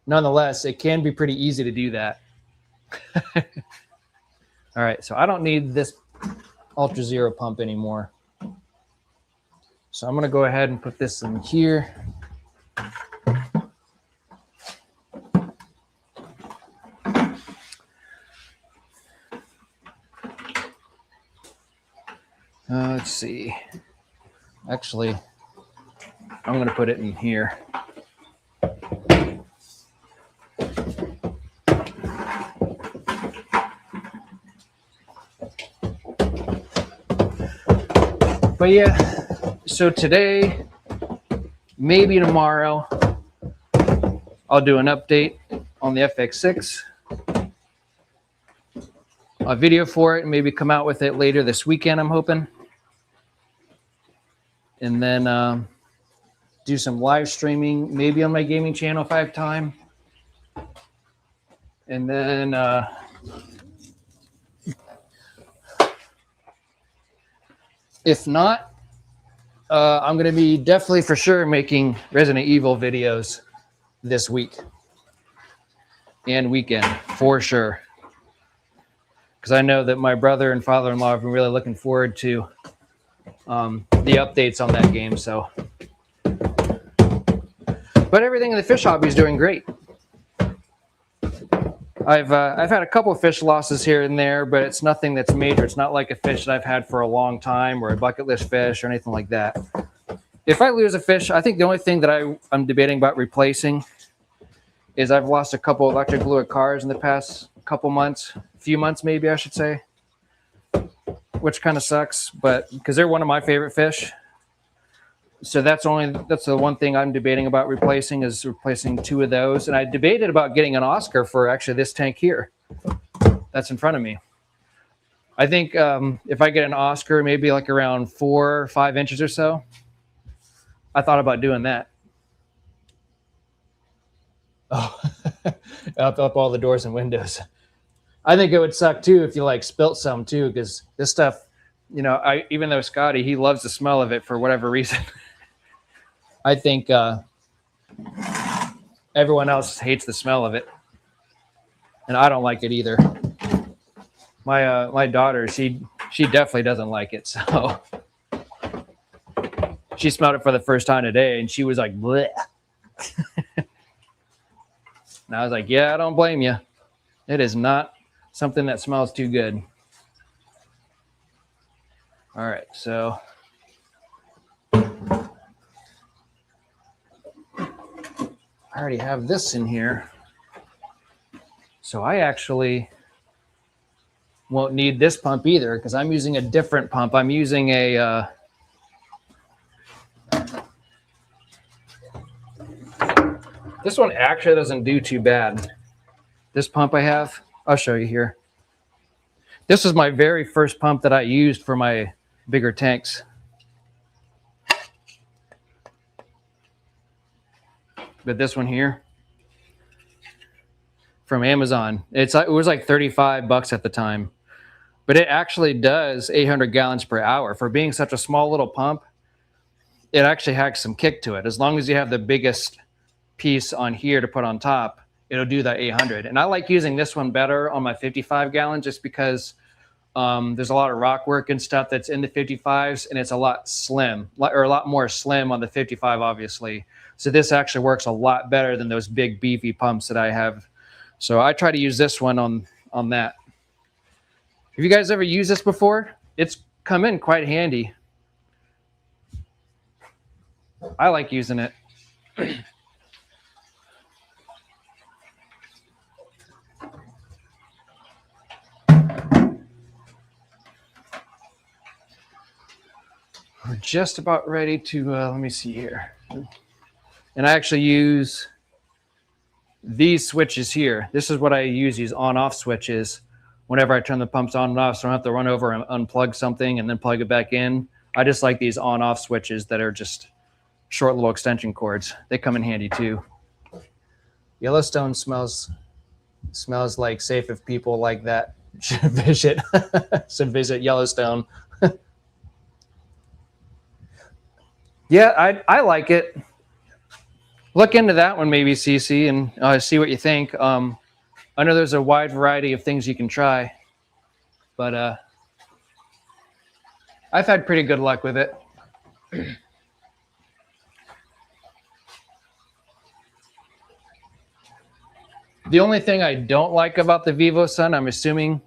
nonetheless, it can be pretty easy to do that. All right, so I don't need this Ultra Zero pump anymore. So I'm gonna go ahead and put this in here. Let's see. Actually, I'm going to put it in here. But yeah, so today, maybe tomorrow, I'll do an update on the FX6. A video for it, and maybe come out with it later this weekend, I'm hoping. And then do some live streaming, maybe on my gaming channel if I have time. And then if not, I'm going to be definitely for sure making Resident Evil videos this week and weekend for sure. Because I know that my brother and father-in-law have been really looking forward to the updates on that game. So, but everything in the fish hobby is doing great. I've had a couple of fish losses here and there, but it's nothing that's major. It's not like a fish that I've had for a long time or a bucket list fish or anything like that. If I lose a fish, I think the only thing that I'm debating about replacing is I've lost a couple electric fluid cars in the past couple months, few months maybe I should say, which kind of sucks, but because they're one of my favorite fish. So that's the one thing I'm debating about replacing is replacing 2 of those. And I debated about getting an Oscar for actually this tank here that's in front of me. I think if I get an Oscar, maybe like around 4 or 5 inches or so, I thought about doing that. Oh, up all the doors and windows. I think it would suck too if you like spilt some too, because this stuff, you know, even though Scotty, he loves the smell of it for whatever reason. I think everyone else hates the smell of it, and I don't like it either. My daughter, she definitely doesn't like it, so she smelled it for the first time today, and she was like, bleh. And I was like, yeah, I don't blame you. It is not something that smells too good. All right, so I already have this in here. So I actually won't need this pump either because I'm using a different pump. I'm using a this one actually doesn't do too bad. This pump I have, I'll show you here. This was my very first pump that I used for my bigger tanks. But this one here from Amazon, it was like $35 at the time, but it actually does 800 gallons per hour. For being such a small little pump, it actually has some kick to it. As long as you have the biggest piece on here to put on top, it'll do that 800. And I like using this one better on my 55 gallon just because there's a lot of rock work and stuff that's in the 55s, and it's a lot slim, or a lot more slim on the 55, obviously. So this actually works a lot better than those big beefy pumps that I have. So I try to use this one on that. Have you guys ever used this before? It's come in quite handy. I like using it. We're just about ready to, let me see here. And I actually use these switches here. This is what I use, these on-off switches. Whenever I turn the pumps on and off, so I don't have to run over and unplug something and then plug it back in. I just like these on-off switches that are just short little extension cords. They come in handy too. Yellowstone smells like safe if people like that. should visit Yellowstone. Yeah, I like it. Look into that one maybe, CC, and see what you think. I know there's a wide variety of things you can try, but I've had pretty good luck with it. The only thing I don't like about the Vivo Sun, I'm assuming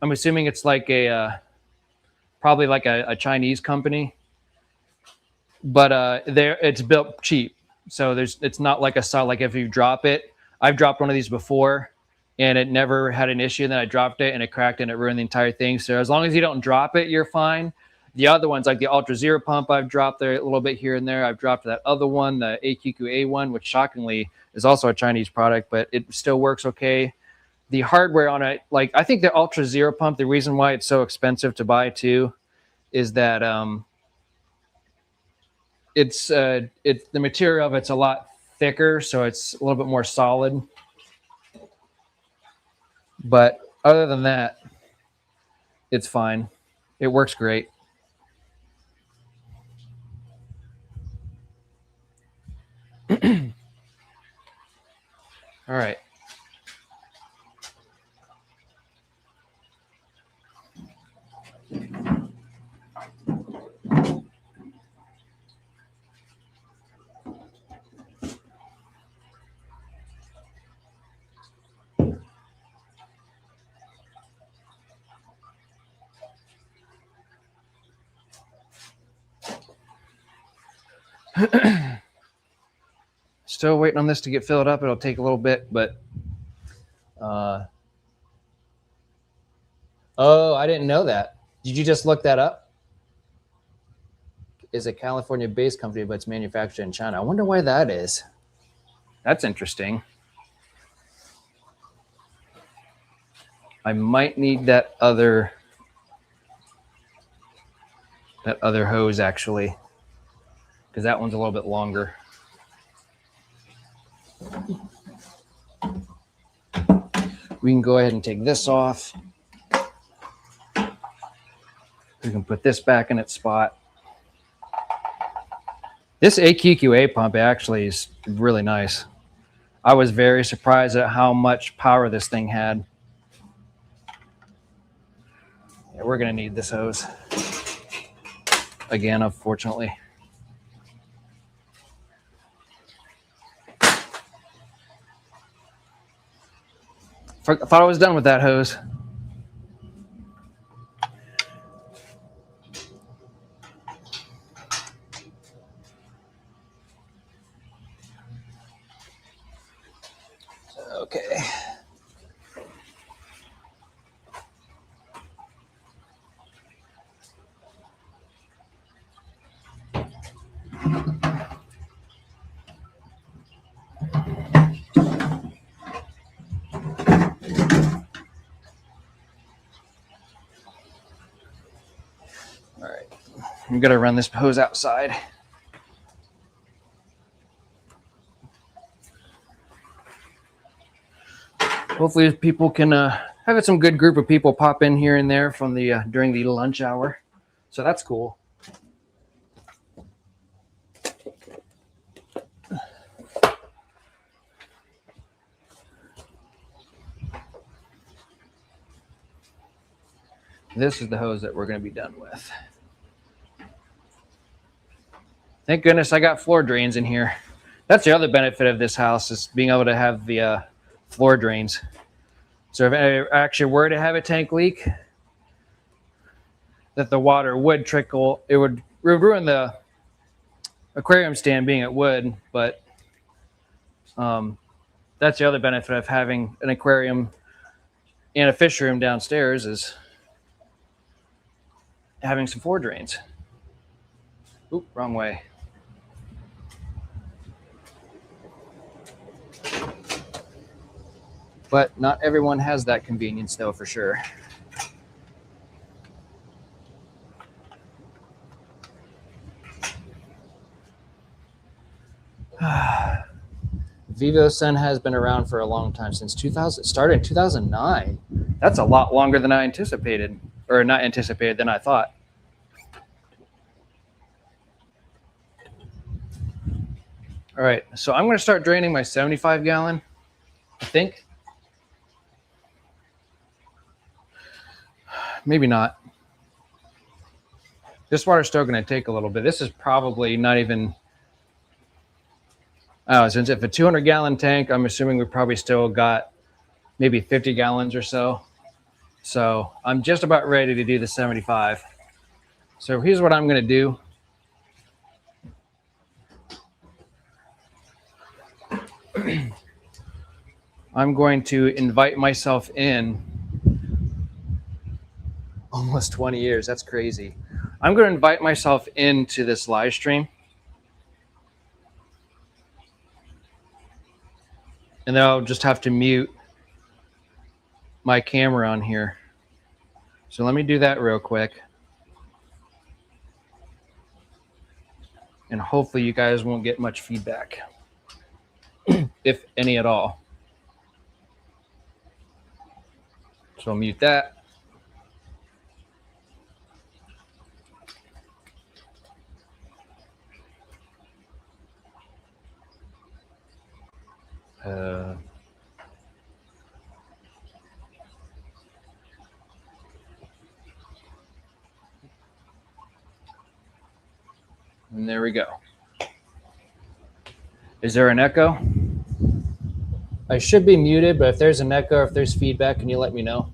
it's like probably like a Chinese company, but it's built cheap, so it's not like like if you drop it. I've dropped one of these before, and it never had an issue. Then I dropped it and it cracked and it ruined the entire thing. So as long as you don't drop it, you're fine. The other ones, like the Ultra Zero Pump, I've dropped there a little bit here and there. I've dropped that other one, the AQQA one, which shockingly is also a Chinese product, but it still works okay. The hardware on it, like I think the Ultra Zero Pump, the reason why it's so expensive to buy too, is that it's the material of it's a lot thicker, so it's a little bit more solid. But other than that, it's fine. It works great. All right. Still waiting on this to get filled up. It'll take a little bit, but oh, I didn't know that. Did you just look that up? Is a California-based company, but it's manufactured in China. I wonder why that is. That's interesting. I might need that other hose actually, because that one's a little bit longer. We can go ahead and take this off. We can put this back in its spot. This AQQA pump actually is really nice. I was very surprised at how much power this thing had. Yeah, we're gonna need this hose again, unfortunately. I thought I was done with that hose. Okay. All right. I'm gonna run this hose outside. Hopefully people can have some good group of people pop in here and there from the during the lunch hour. So that's cool. This is the hose that we're going to be done with. Thank goodness I got floor drains in here. That's the other benefit of this house, is being able to have the floor drains. So if I actually were to have a tank leak, that the water would trickle. It would ruin the aquarium stand being at wood, but that's the other benefit of having an aquarium and a fish room downstairs, is having some floor drains. Oop, wrong way. But not everyone has that convenience, though, for sure. Vivo Sun has been around for a long time, since 2000. It started in 2009. That's a lot longer than I anticipated, or not anticipated than I thought. All right, so I'm going to start draining my 75 gallon, I think. Maybe not. This water's still going to take a little bit. This is probably not even... Oh, since it's a 200 gallon tank, I'm assuming we probably still got maybe 50 gallons or so. So I'm just about ready to do the 75. So here's what I'm going to do. I'm going to invite myself in. Almost 20 years. That's crazy. I'm going to invite myself into this live stream. And then I'll just have to mute my camera on here. So let me do that real quick. And hopefully you guys won't get much feedback, if any at all. So I'll mute that. And there we go. Is there an echo? I should be muted, but if there's an echo or if there's feedback, can you let me know?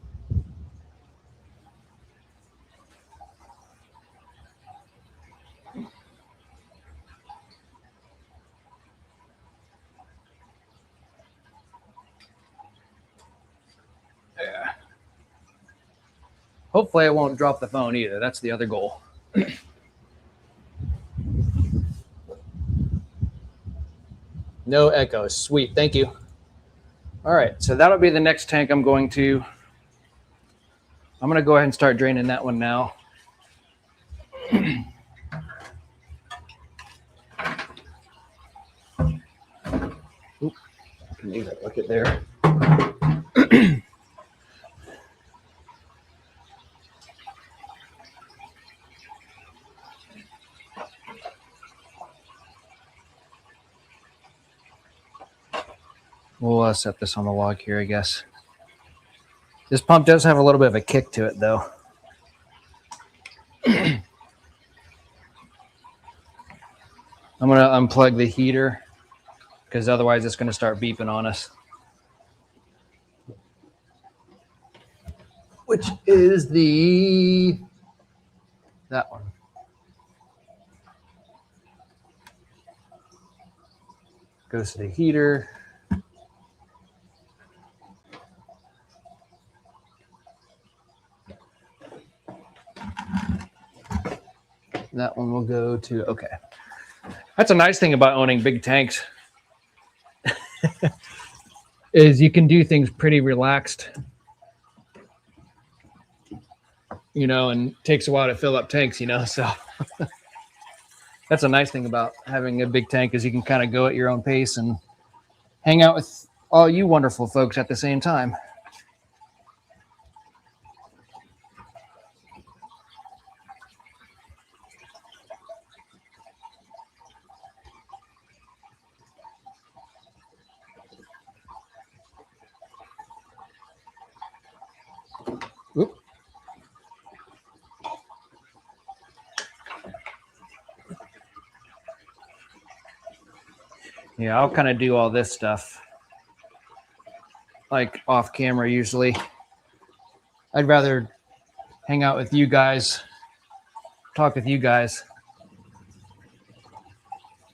Yeah. Hopefully I won't drop the phone either. That's the other goal. No echoes. Sweet. Thank you. All right. So that'll be the next tank I'm going to go ahead and start draining that one now. Oop, I can leave that bucket there. We'll set this on the log here, I guess. This pump does have a little bit of a kick to it, though. I'm going to unplug the heater because otherwise it's going to start beeping on us. Which is that one. Goes to the heater. That one will go to, okay. That's a nice thing about owning big tanks is you can do things pretty relaxed, you know, and it takes a while to fill up tanks, you know, so that's a nice thing about having a big tank is you can kind of go at your own pace and hang out with all you wonderful folks at the same time. Oop. Yeah, I'll kind of do all this stuff like off camera usually. I'd rather hang out with you guys, talk with you guys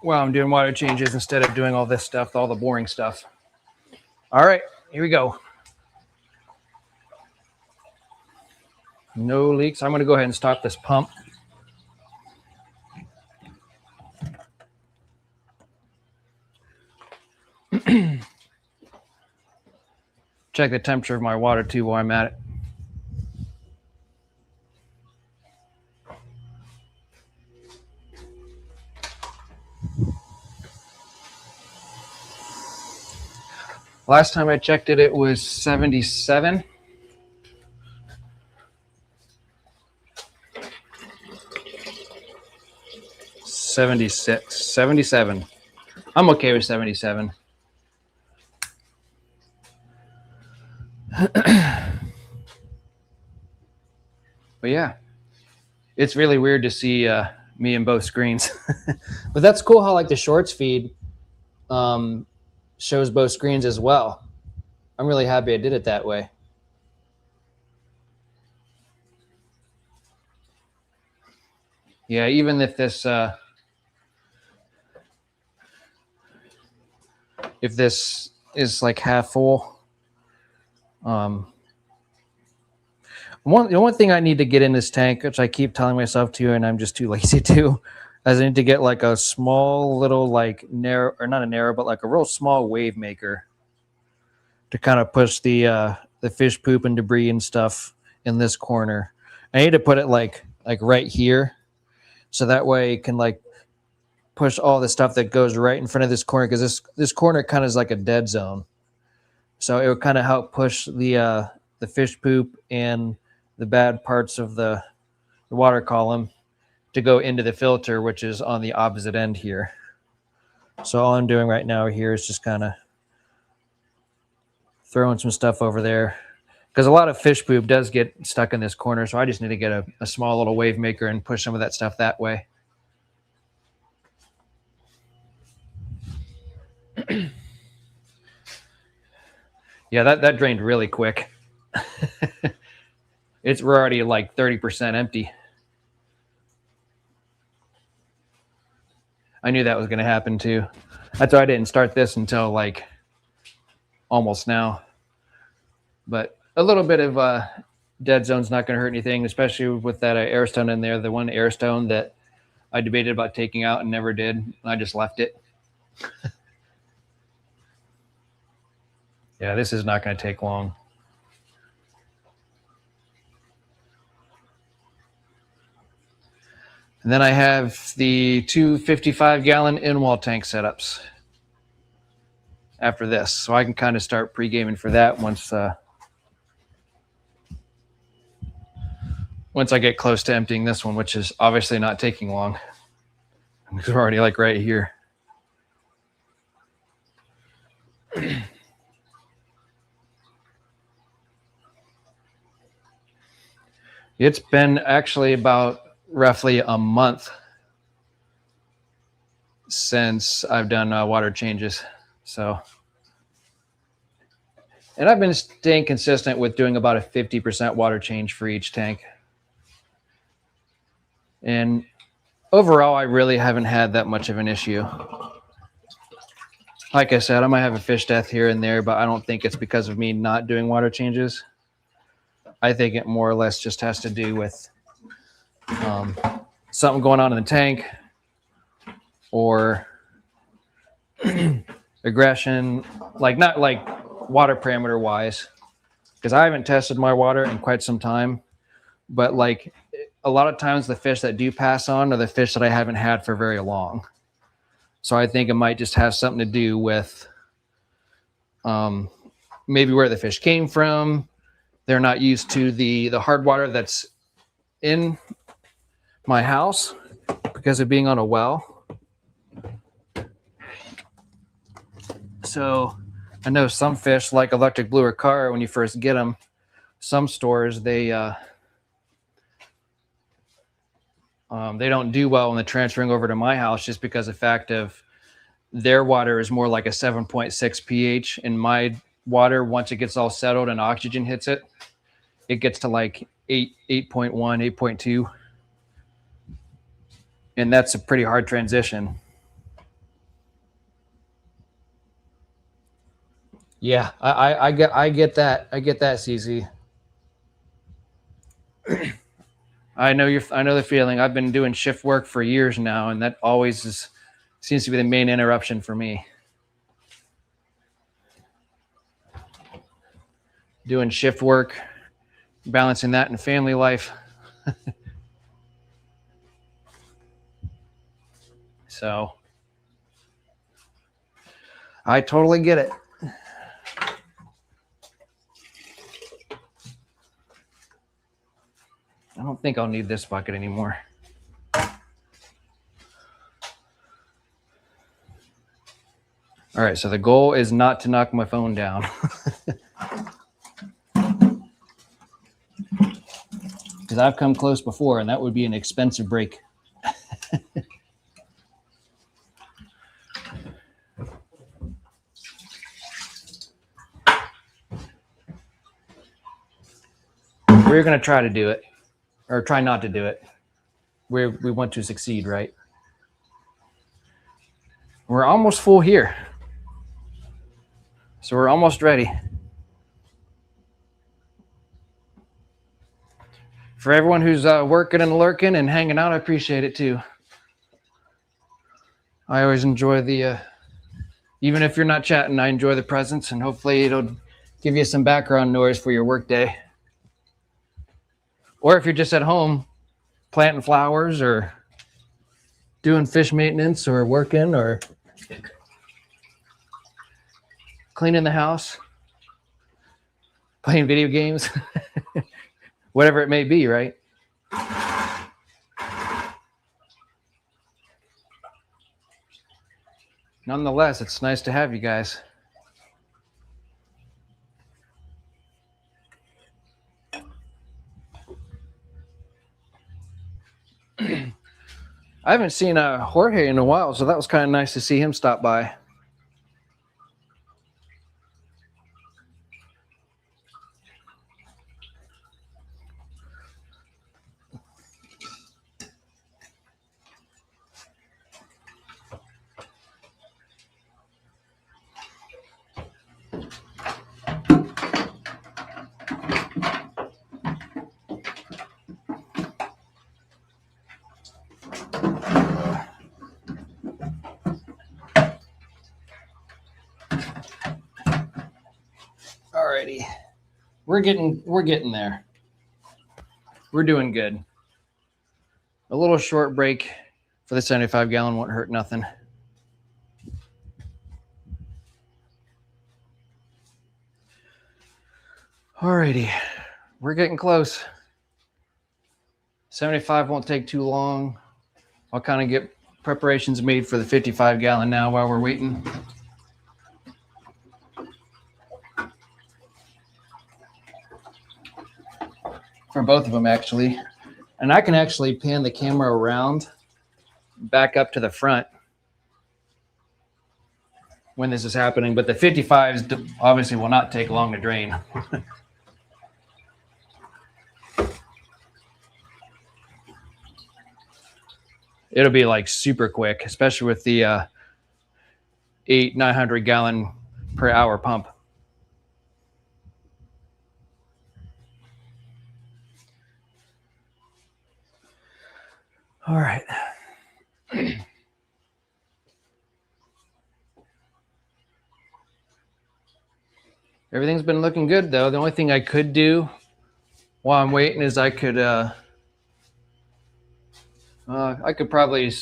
while I'm doing water changes instead of doing all this stuff, all the boring stuff. All right, here we go. No leaks. I'm going to go ahead and stop this pump. Check the temperature of my water too while I'm at it. Last time I checked it, it was 77. 76, 77. I'm okay with 77. But yeah, it's really weird to see me in both screens. But that's cool how like the shorts feed shows both screens as well. I'm really happy I did it that way. Yeah, even if this is like half full, the one thing I need to get in this tank, which I keep telling myself to, and I'm just too lazy to, is I need to get like a small little like narrow, or not a narrow, but like a real small wave maker to kind of push the fish poop and debris and stuff in this corner. I need to put it like right here, so that way it can like push all the stuff that goes right in front of this corner, because this corner kind of is like a dead zone. So it would kind of help push the fish poop and the bad parts of the water column to go into the filter, which is on the opposite end here. So all I'm doing right now here is just kind of throwing some stuff over there, because a lot of fish poop does get stuck in this corner. So I just need to get a small little wave maker and push some of that stuff that way. Yeah, that drained really quick. We're already like 30% empty. I knew that was going to happen too. That's why I didn't start this until like almost now. But a little bit of dead zone's not going to hurt anything, especially with that air stone in there. The one air stone that I debated about taking out and never did. I just left it. Yeah, this is not going to take long. And then I have the two 55-gallon in-wall tank setups after this. So I can kind of start pre-gaming for that once I get close to emptying this one, which is obviously not taking long, because we're already like right here. It's been actually about roughly a month since I've done water changes. So, and I've been staying consistent with doing about a 50% water change for each tank. And overall, I really haven't had that much of an issue. Like I said, I might have a fish death here and there, but I don't think it's because of me not doing water changes. I think it more or less just has to do with something going on in the tank, or aggression, like not like water parameter wise, because I haven't tested my water in quite some time. But like a lot of times the fish that do pass on are the fish that I haven't had for very long. So I think it might just have something to do with maybe where the fish came from. They're not used to the hard water that's in my house because of being on a well. So I know some fish, like electric blue or car, when you first get them, some stores, they don't do well when they're transferring over to my house, just because of the fact of their water is more like a 7.6 pH. And my water, once it gets all settled and oxygen hits it, it gets to like 8.1, 8.2. And that's a pretty hard transition. Yeah, I get that. I get that, CZ. I know the feeling. I've been doing shift work for years now, and that always seems to be the main interruption for me. Doing shift work, balancing that in family life. So I totally get it. I don't think I'll need this bucket anymore. All right, so the goal is not to knock my phone down. Because I've come close before, and that would be an expensive break. We're going to try to do it, or try not to do it. We want to succeed, right? We're almost full here. So we're almost ready. For everyone who's working and lurking and hanging out, I appreciate it too. I always enjoy the, even if you're not chatting, I enjoy the presence, and hopefully it'll give you some background noise for your work day. Or if you're just at home planting flowers or doing fish maintenance or working or cleaning the house, playing video games, whatever it may be, right? Nonetheless, it's nice to have you guys. I haven't seen Jorge in a while, so that was kind of nice to see him stop by. Alrighty, we're getting there. We're doing good. A little short break for the 75-gallon won't hurt nothing. Alrighty, we're getting close. 75 won't take too long. I'll kind of get preparations made for the 55-gallon now while we're waiting. For both of them, actually. And I can actually pan the camera around back up to the front when this is happening, but the 55s obviously will not take long to drain. It'll be like super quick, especially with the 900 gallon per hour pump. All right. Everything's been looking good, though. The only thing I could do while I'm waiting is I could probably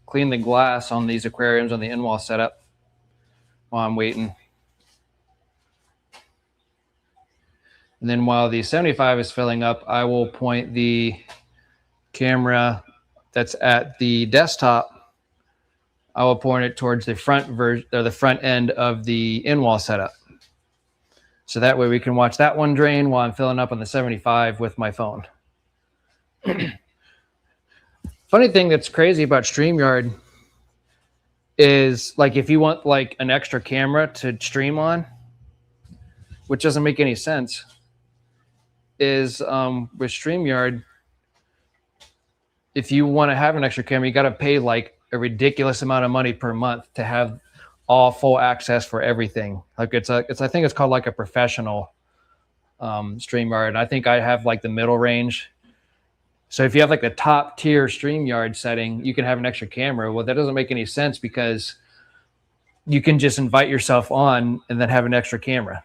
clean the glass on these aquariums on the in-wall setup while I'm waiting. And then while the 75 is filling up, I will point the camera that's at the desktop. I will point it towards the front version or the front end of the in-wall setup. So that way we can watch that one drain while I'm filling up on the 75 with my phone. Funny thing that's crazy about StreamYard is like if you want like an extra camera to stream on, which doesn't make any sense, is with StreamYard, if you want to have an extra camera, you got to pay like a ridiculous amount of money per month to have all full access for everything. Like I think it's called like a professional StreamYard. I think I have like the middle range. So if you have like the top tier StreamYard setting, you can have an extra camera. Well, that doesn't make any sense because you can just invite yourself on and then have an extra camera.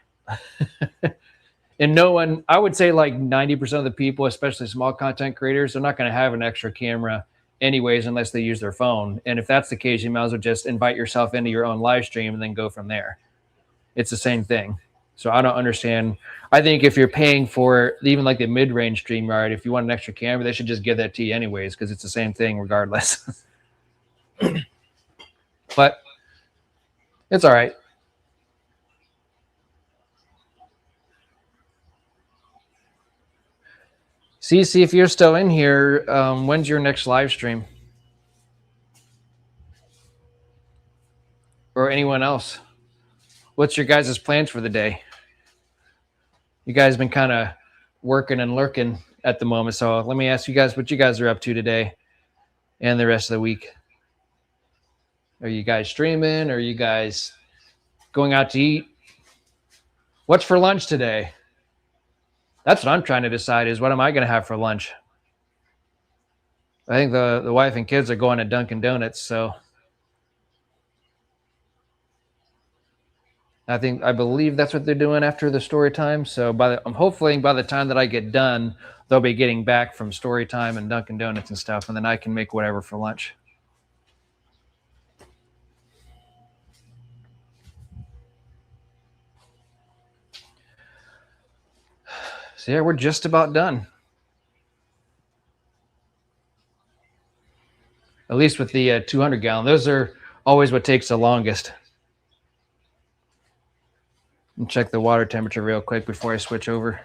And no one, I would say like 90% of the people, especially small content creators, they're not going to have an extra camera anyways unless they use their phone. And if that's the case, you might as well just invite yourself into your own live stream and then go from there. It's the same thing. So I don't understand. I think if you're paying for even like the mid-range StreamYard, if you want an extra camera, they should just give that to you anyways because it's the same thing regardless. But It's all right. See if you're still in here. When's your next live stream? Or anyone else? What's your guys' plans for the day? You guys been kind of working and lurking at the moment, so let me ask you guys what you guys are up to today and the rest of the week. Are you guys streaming? Are you guys going out to eat? What's for lunch today? That's what I'm trying to decide is what am I going to have for lunch? I think the wife and kids are going to Dunkin' Donuts, so I believe that's what they're doing after the story time. So I'm hopefully by the time that I get done, they'll be getting back from story time and Dunkin' Donuts and stuff, and then I can make whatever for lunch. So yeah, we're just about done. At least with the 200 gallon. Those are always what takes the longest. And check the water temperature real quick before I switch over.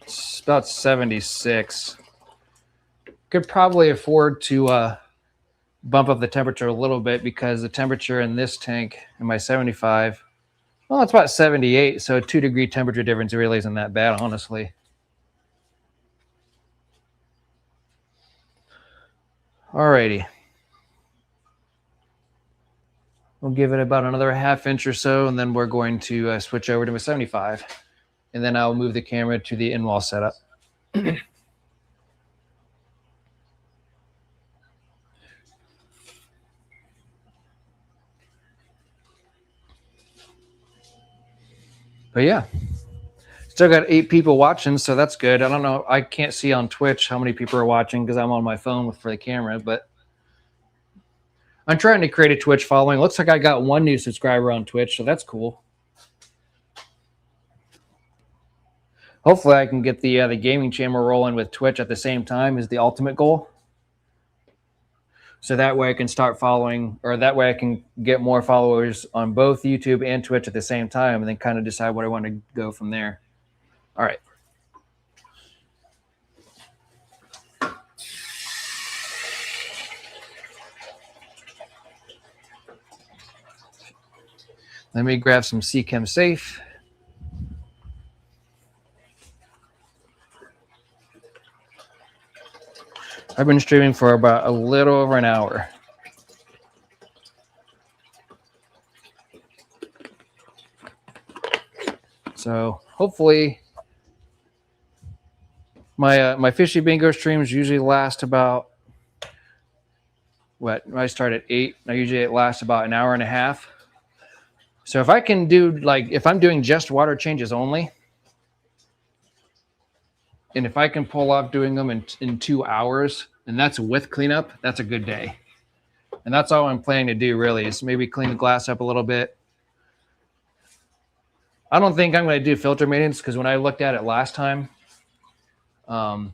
It's about 76. Could probably afford to bump up the temperature a little bit because the temperature in this tank, in my 75, well, it's about 78. So a 2-degree temperature difference really isn't that bad, honestly. Alrighty. We'll give it about another ½ inch or so, and then we're going to switch over to a 75. And then I'll move the camera to the in-wall setup. But yeah, still got 8 people watching, so that's good. I don't know. I can't see on Twitch how many people are watching because I'm on my phone for the camera, but I'm trying to create a Twitch following. Looks like I got 1 new subscriber on Twitch, so that's cool. Hopefully I can get the gaming channel rolling with Twitch at the same time is the ultimate goal. So that way I can start following, or that way I can get more followers on both YouTube and Twitch at the same time, and then kind of decide what I want to go from there. All right. Let me grab some Seachem Safe. I've been streaming for about a little over an hour. So hopefully my fishy bingo streams usually last about I start at 8. I usually it lasts about an hour and a half. So if I can do if I'm doing just water changes only, and if I can pull off doing them in 2 hours, and that's with cleanup, that's a good day. And that's all I'm planning to do really is maybe clean the glass up a little bit. I don't think I'm going to do filter maintenance because when I looked at it last time, when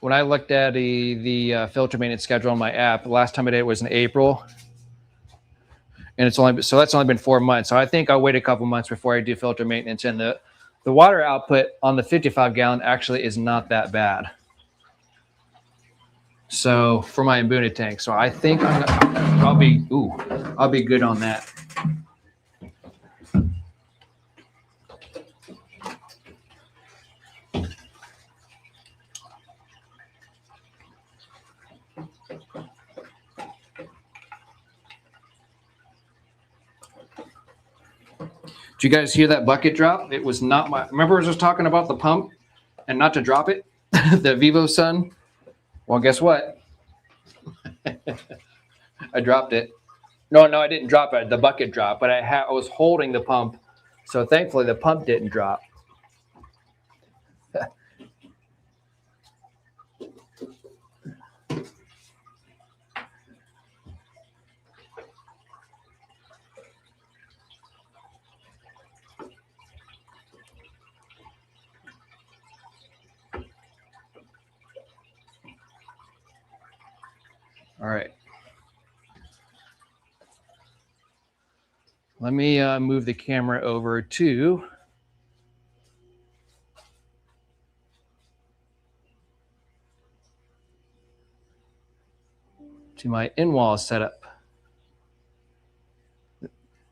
I looked at the filter maintenance schedule on my app, the last time I did it was in April. And that's only been 4 months. So I think I'll wait a couple months before I do filter maintenance. And the water output on the 55 gallon actually is not that bad. So for my Mbuna tank. So I think I'll be good on that. Did you guys hear that bucket drop? It was not my. Remember, I was just talking about the pump and not to drop it. The Vivo Sun. Well, guess what? I dropped it. No, I didn't drop it. The bucket dropped, but I was holding the pump, so thankfully the pump didn't drop. All right. Let me move the camera over to my in-wall setup.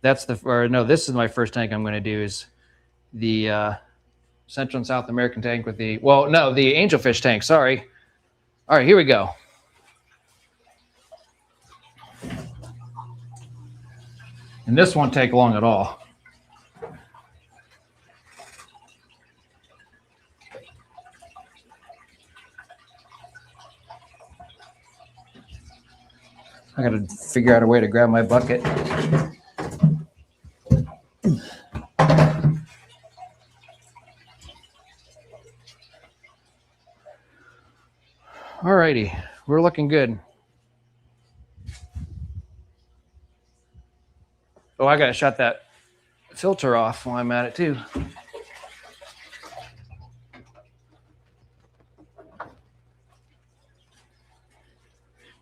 That's the, or no, this is my first tank I'm going to do is the Central and South American tank with the, well, no, the angelfish tank, sorry. All right, here we go. And this won't take long at all. I got to figure out a way to grab my bucket. All righty, we're looking good. Oh, I got to shut that filter off while I'm at it too.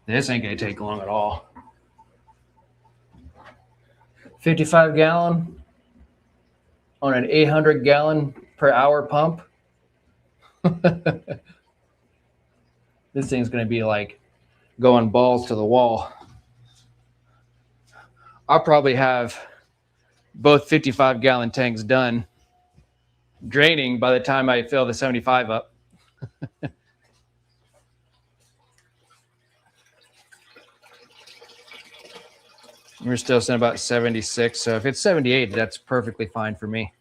This ain't going to take long at all. 55 gallon on an 800 gallon per hour pump. This thing's going to be like going balls to the wall. I'll probably have both 55 gallon tanks done draining by the time I fill the 75 up. We're still sitting about 76. So if it's 78, that's perfectly fine for me.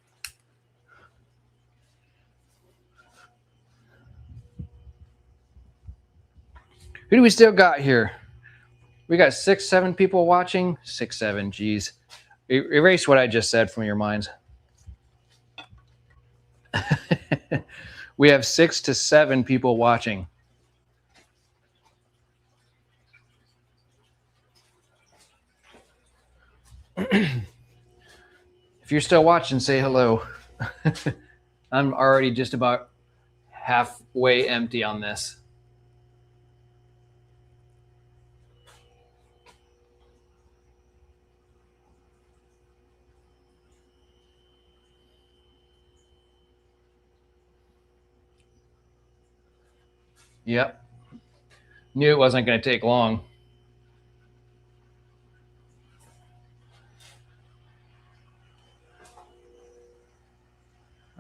Who do we still got here? We got 6, 7 people watching. 6, 7, geez. Erase what I just said from your minds. We have 6 to 7 people watching. If you're still watching, say hello. I'm already just about halfway empty on this. Yep. Knew it wasn't going to take long.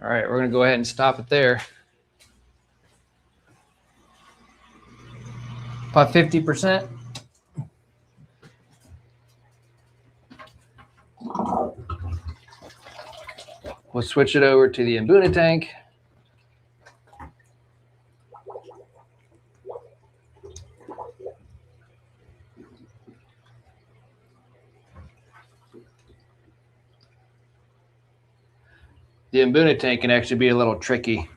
All right, we're going to go ahead and stop it there. About 50%. We'll switch it over to the Mbuna tank. The Mbuna tank can actually be a little tricky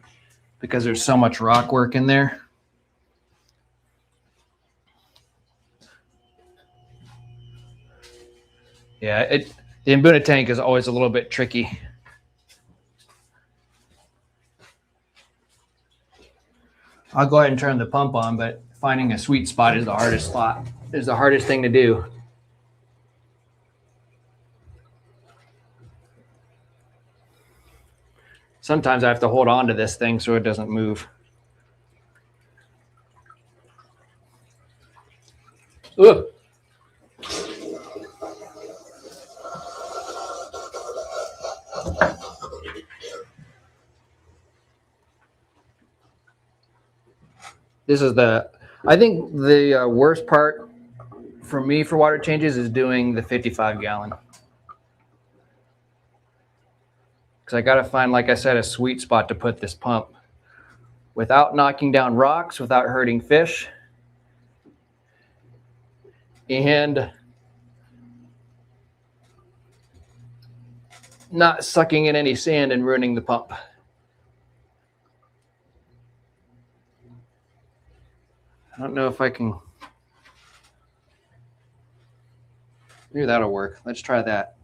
because there's so much rock work in there. Yeah, the Mbuna tank is always a little bit tricky. I'll go ahead and turn the pump on, but finding a sweet spot is the hardest thing to do. Sometimes I have to hold on to this thing so it doesn't move. Ugh. This is I think the worst part for me for water changes is doing the 55 gallon. Because I got to find, like I said, a sweet spot to put this pump without knocking down rocks, without hurting fish, and not sucking in any sand and ruining the pump. I don't know if I can. Maybe that'll work. Let's try that.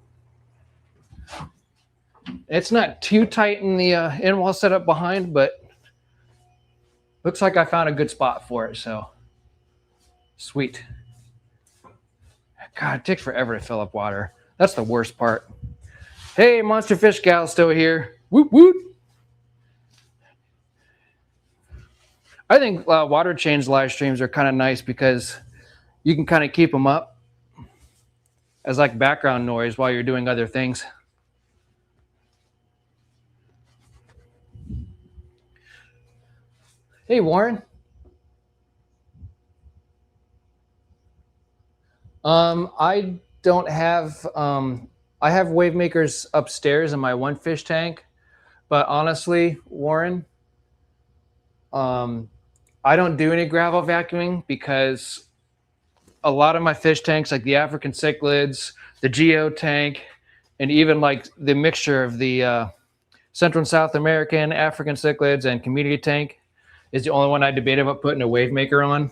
It's not too tight in the in-wall setup behind, but looks like I found a good spot for it, so sweet. God, it takes forever to fill up water. That's the worst part. Hey, Monster Fish Gal still here. Woot woot. I think water change live streams are kind of nice because you can kind of keep them up as like background noise while you're doing other things. Hey, Warren. I don't have. I have wave makers upstairs in my one fish tank, but honestly, Warren, I don't do any gravel vacuuming because a lot of my fish tanks, like the African cichlids, the Geo tank, and even like the mixture of the Central and South American, African cichlids, and community tank, is the only one I debate about putting a wave maker on.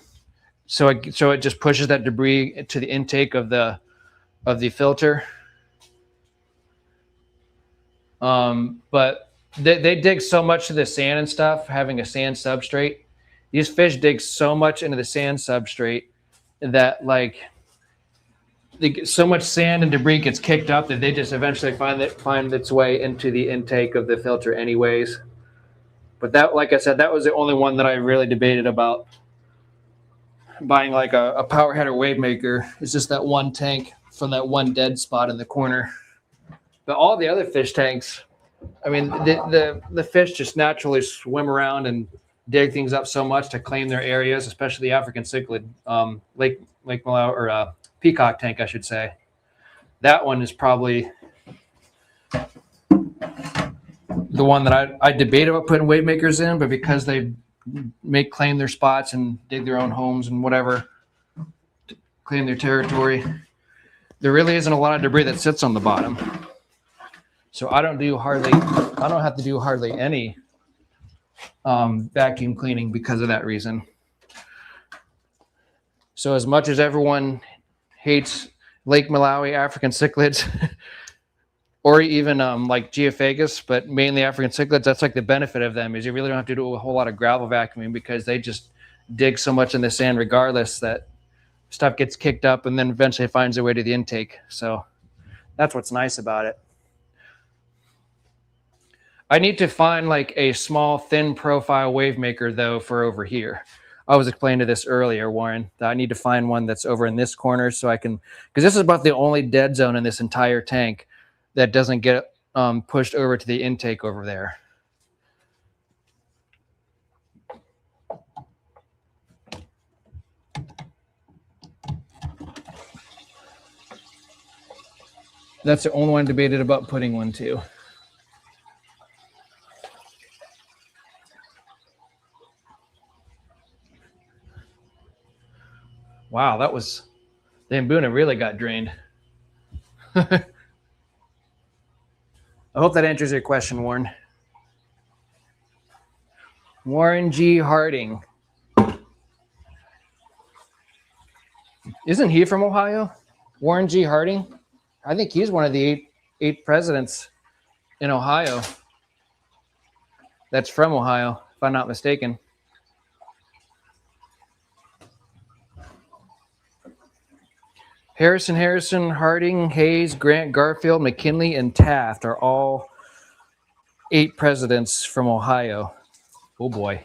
So it just pushes that debris to the intake of the filter. But they dig so much to the sand and stuff, having a sand substrate. These fish dig so much into the sand substrate that like so much sand and debris gets kicked up that they just eventually find its way into the intake of the filter anyways. But that, like I said, that was the only one that I really debated about buying, like a power header wave maker. It's just that one tank from that one dead spot in the corner. But all the other fish tanks, I mean, the fish just naturally swim around and dig things up so much to claim their areas, especially the African cichlid, Lake Malawi, or peacock tank, I should say. That one is probably the one that I debate about putting wave makers in, but because they claim their spots and dig their own homes and whatever, to claim their territory, there really isn't a lot of debris that sits on the bottom. So I don't have to do hardly any vacuum cleaning because of that reason. So as much as everyone hates Lake Malawi African cichlids, or even like Geophagus, but mainly African cichlids, that's like the benefit of them, is you really don't have to do a whole lot of gravel vacuuming because they just dig so much in the sand regardless that stuff gets kicked up and then eventually finds their way to the intake. So that's what's nice about it. I need to find like a small, thin profile wave maker though for over here. I was explaining to this earlier, Warren, that I need to find one that's over in this corner so I can, because this is about the only dead zone in this entire tank that doesn't get pushed over to the intake over there. That's the only one debated about putting one to. Wow, that was, the Mbuna really got drained. I hope that answers your question, Warren. Warren G. Harding. Isn't he from Ohio? Warren G. Harding? I think he's one of the eight presidents in Ohio that's from Ohio, if I'm not mistaken. Harrison, Harding, Hayes, Grant, Garfield, McKinley, and Taft are all 8 presidents from Ohio. Oh boy.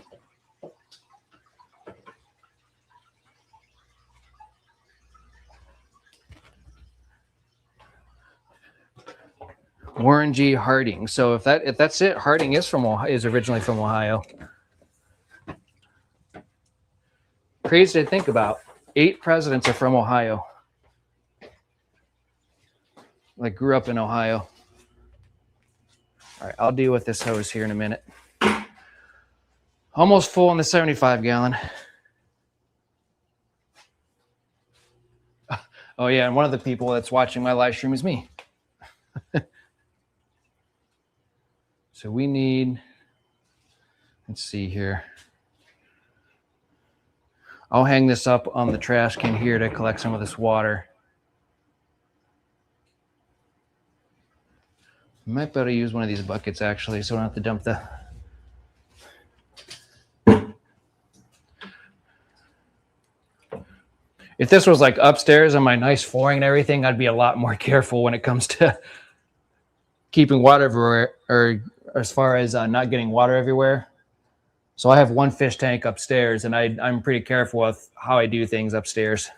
Warren G. Harding. So if that's it, Harding is originally from Ohio. Crazy to think about. 8 presidents are from Ohio. Like grew up in Ohio. All right, I'll deal with this hose here in a minute. Almost full on the 75 gallon. Oh yeah, and one of the people that's watching my live stream is me. So we need, let's see here. I'll hang this up on the trash can here to collect some of this water. I might be able to use one of these buckets actually, so I don't have to dump the. If this was like upstairs on my nice flooring and everything, I'd be a lot more careful when it comes to keeping water everywhere, or as far as not getting water everywhere. So I have one fish tank upstairs, and I'm pretty careful with how I do things upstairs.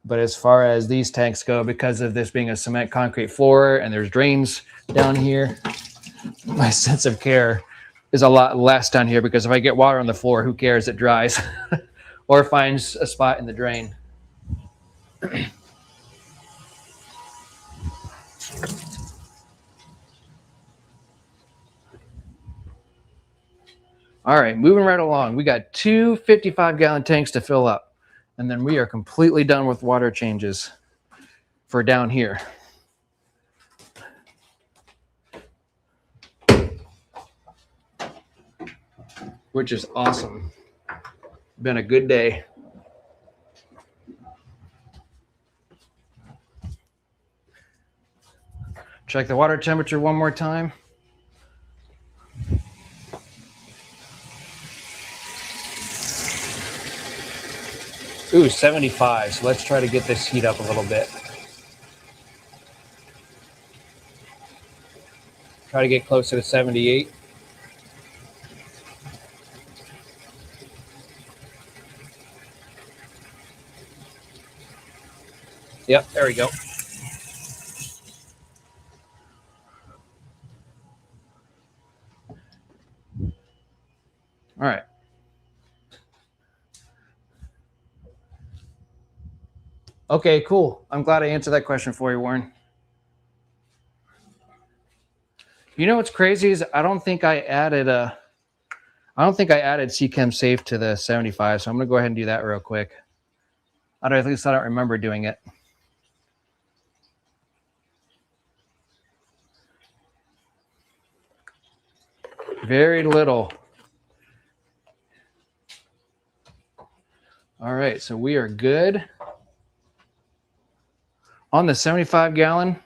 But as far as these tanks go, because of this being a cement concrete floor and there's drains down here, my sense of care is a lot less down here, because if I get water on the floor, who cares? It dries or finds a spot in the drain. All right, moving right along. We got two 55-gallon tanks to fill up, and then we are completely done with water changes for down here. Which is awesome. Been a good day. Check the water temperature one more time. Ooh, 75. So let's try to get this heat up a little bit. Try to get closer to 78. Yep, there we go. All right. Okay, cool. I'm glad I answered that question for you, Warren. You know what's crazy is I don't think I added CChem Safe to the 75, so I'm gonna go ahead and do that real quick. At least I don't remember doing it. Very little. All right, so we are good. On the 75-gallon, let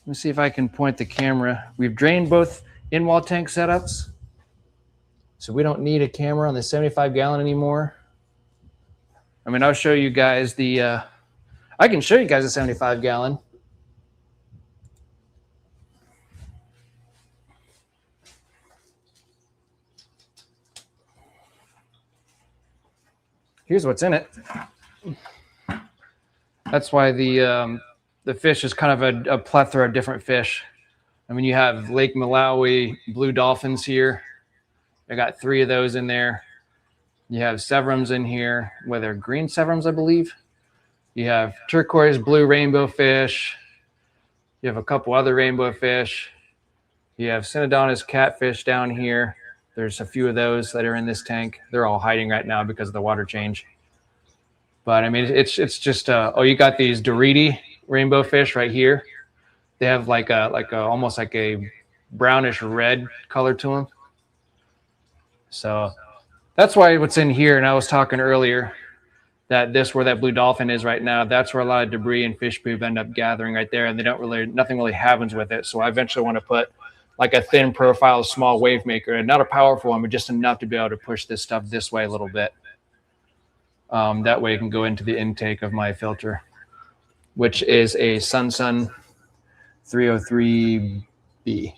me see if I can point the camera. We've drained both in-wall tank setups, so we don't need a camera on the 75-gallon anymore. I mean, I'll show you guys the, I can show you guys the 75-gallon. Here's what's in it. That's why the fish is kind of a plethora of different fish. I mean, you have Lake Malawi blue dolphins here. I got 3 of those in there. You have severums in here, whether green severums, I believe. You have turquoise blue rainbow fish. You have a couple other rainbow fish. You have Synodontis catfish down here. There's a few of those that are in this tank. They're all hiding right now because of the water change. But I mean, it's just oh, you got these Doriti rainbow fish right here. They have like a almost like a brownish red color to them. So that's why what's in here. And I was talking earlier that where that blue dolphin is right now, that's where a lot of debris and fish poop end up gathering right there, and nothing really happens with it. So I eventually want to put like a thin profile small wave maker, and not a powerful one, but just enough to be able to push this stuff this way a little bit. That way it can go into the intake of my filter, which is a Sun 303B.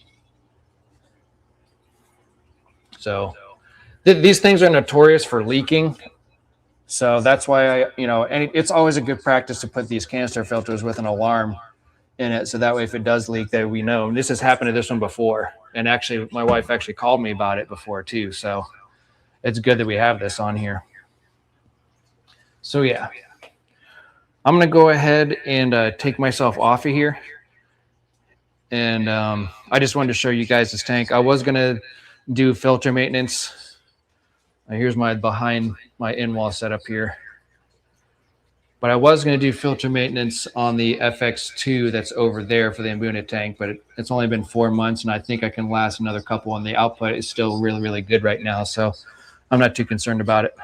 So these things are notorious for leaking. So that's why and it's always a good practice to put these canister filters with an alarm in it. So that way, if it does leak, that we know. And this has happened to this one before. And actually, my wife actually called me about it before too. So it's good that we have this on here. So yeah, I'm going to go ahead and take myself off of here. And I just wanted to show you guys this tank. I was going to do filter maintenance. Here's behind my in-wall setup here. But I was going to do filter maintenance on the FX2 that's over there for the Mbuna tank, but it's only been 4 months, and I think I can last another couple, and the output is still really, really good right now. So I'm not too concerned about it.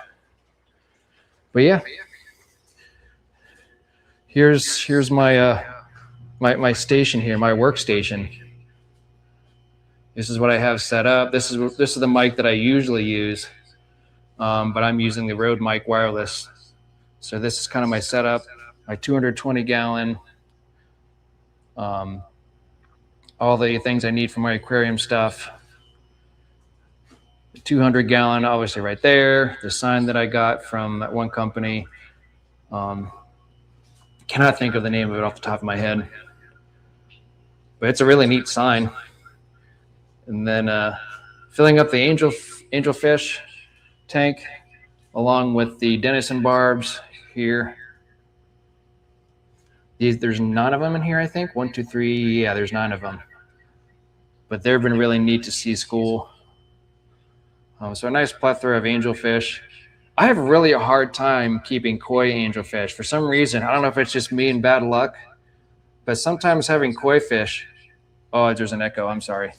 But yeah, here's my my station here, my workstation. This is what I have set up. This is the mic that I usually use. but I'm using the Rode mic wireless. So this is kind of my setup, my 220 gallon, all the things I need for my aquarium stuff. 200 gallon, obviously right there. The sign that I got from that one company. Cannot think of the name of it off the top of my head, but it's a really neat sign. And then filling up the angelfish tank along with the Denison barbs here. There's 9 of them in here, I think. 1, 2, 3. Yeah, there's 9 of them. But they've been really neat to see school. So a nice plethora of angelfish. I have really a hard time keeping koi angelfish. For some reason, I don't know if it's just me and bad luck, but sometimes having koi fish, oh, there's an echo, I'm sorry.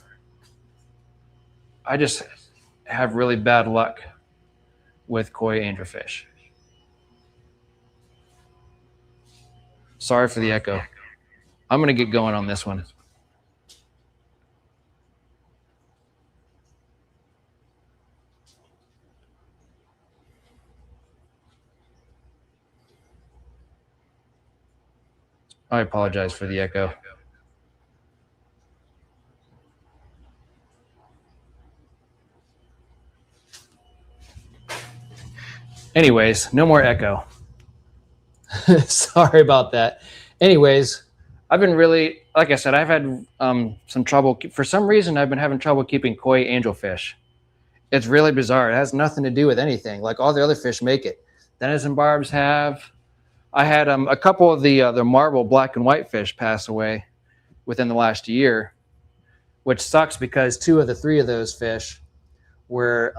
I just have really bad luck with koi angelfish. Sorry for the echo. I'm going to get going on this one. I apologize for the echo. Anyways, no more echo. Sorry about that. Anyways, I've been really, like I said, I've had some trouble. For some reason, I've been having trouble keeping koi angelfish. It's really bizarre. It has nothing to do with anything. Like all the other fish make it. Denison barbs have. I had a couple of the marble black and white fish pass away within the last year, which sucks because 2 of the 3 of those fish were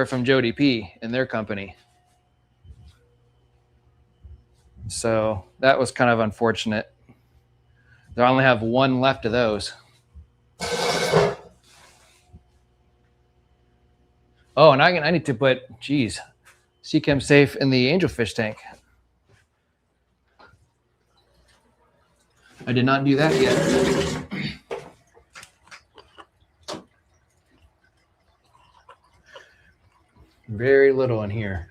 from Jody P and their company. So that was kind of unfortunate. I only have 1 left of those. Oh, and I need to put, geez, Seachem Safe in the angelfish tank. I did not do that yet. Very little in here.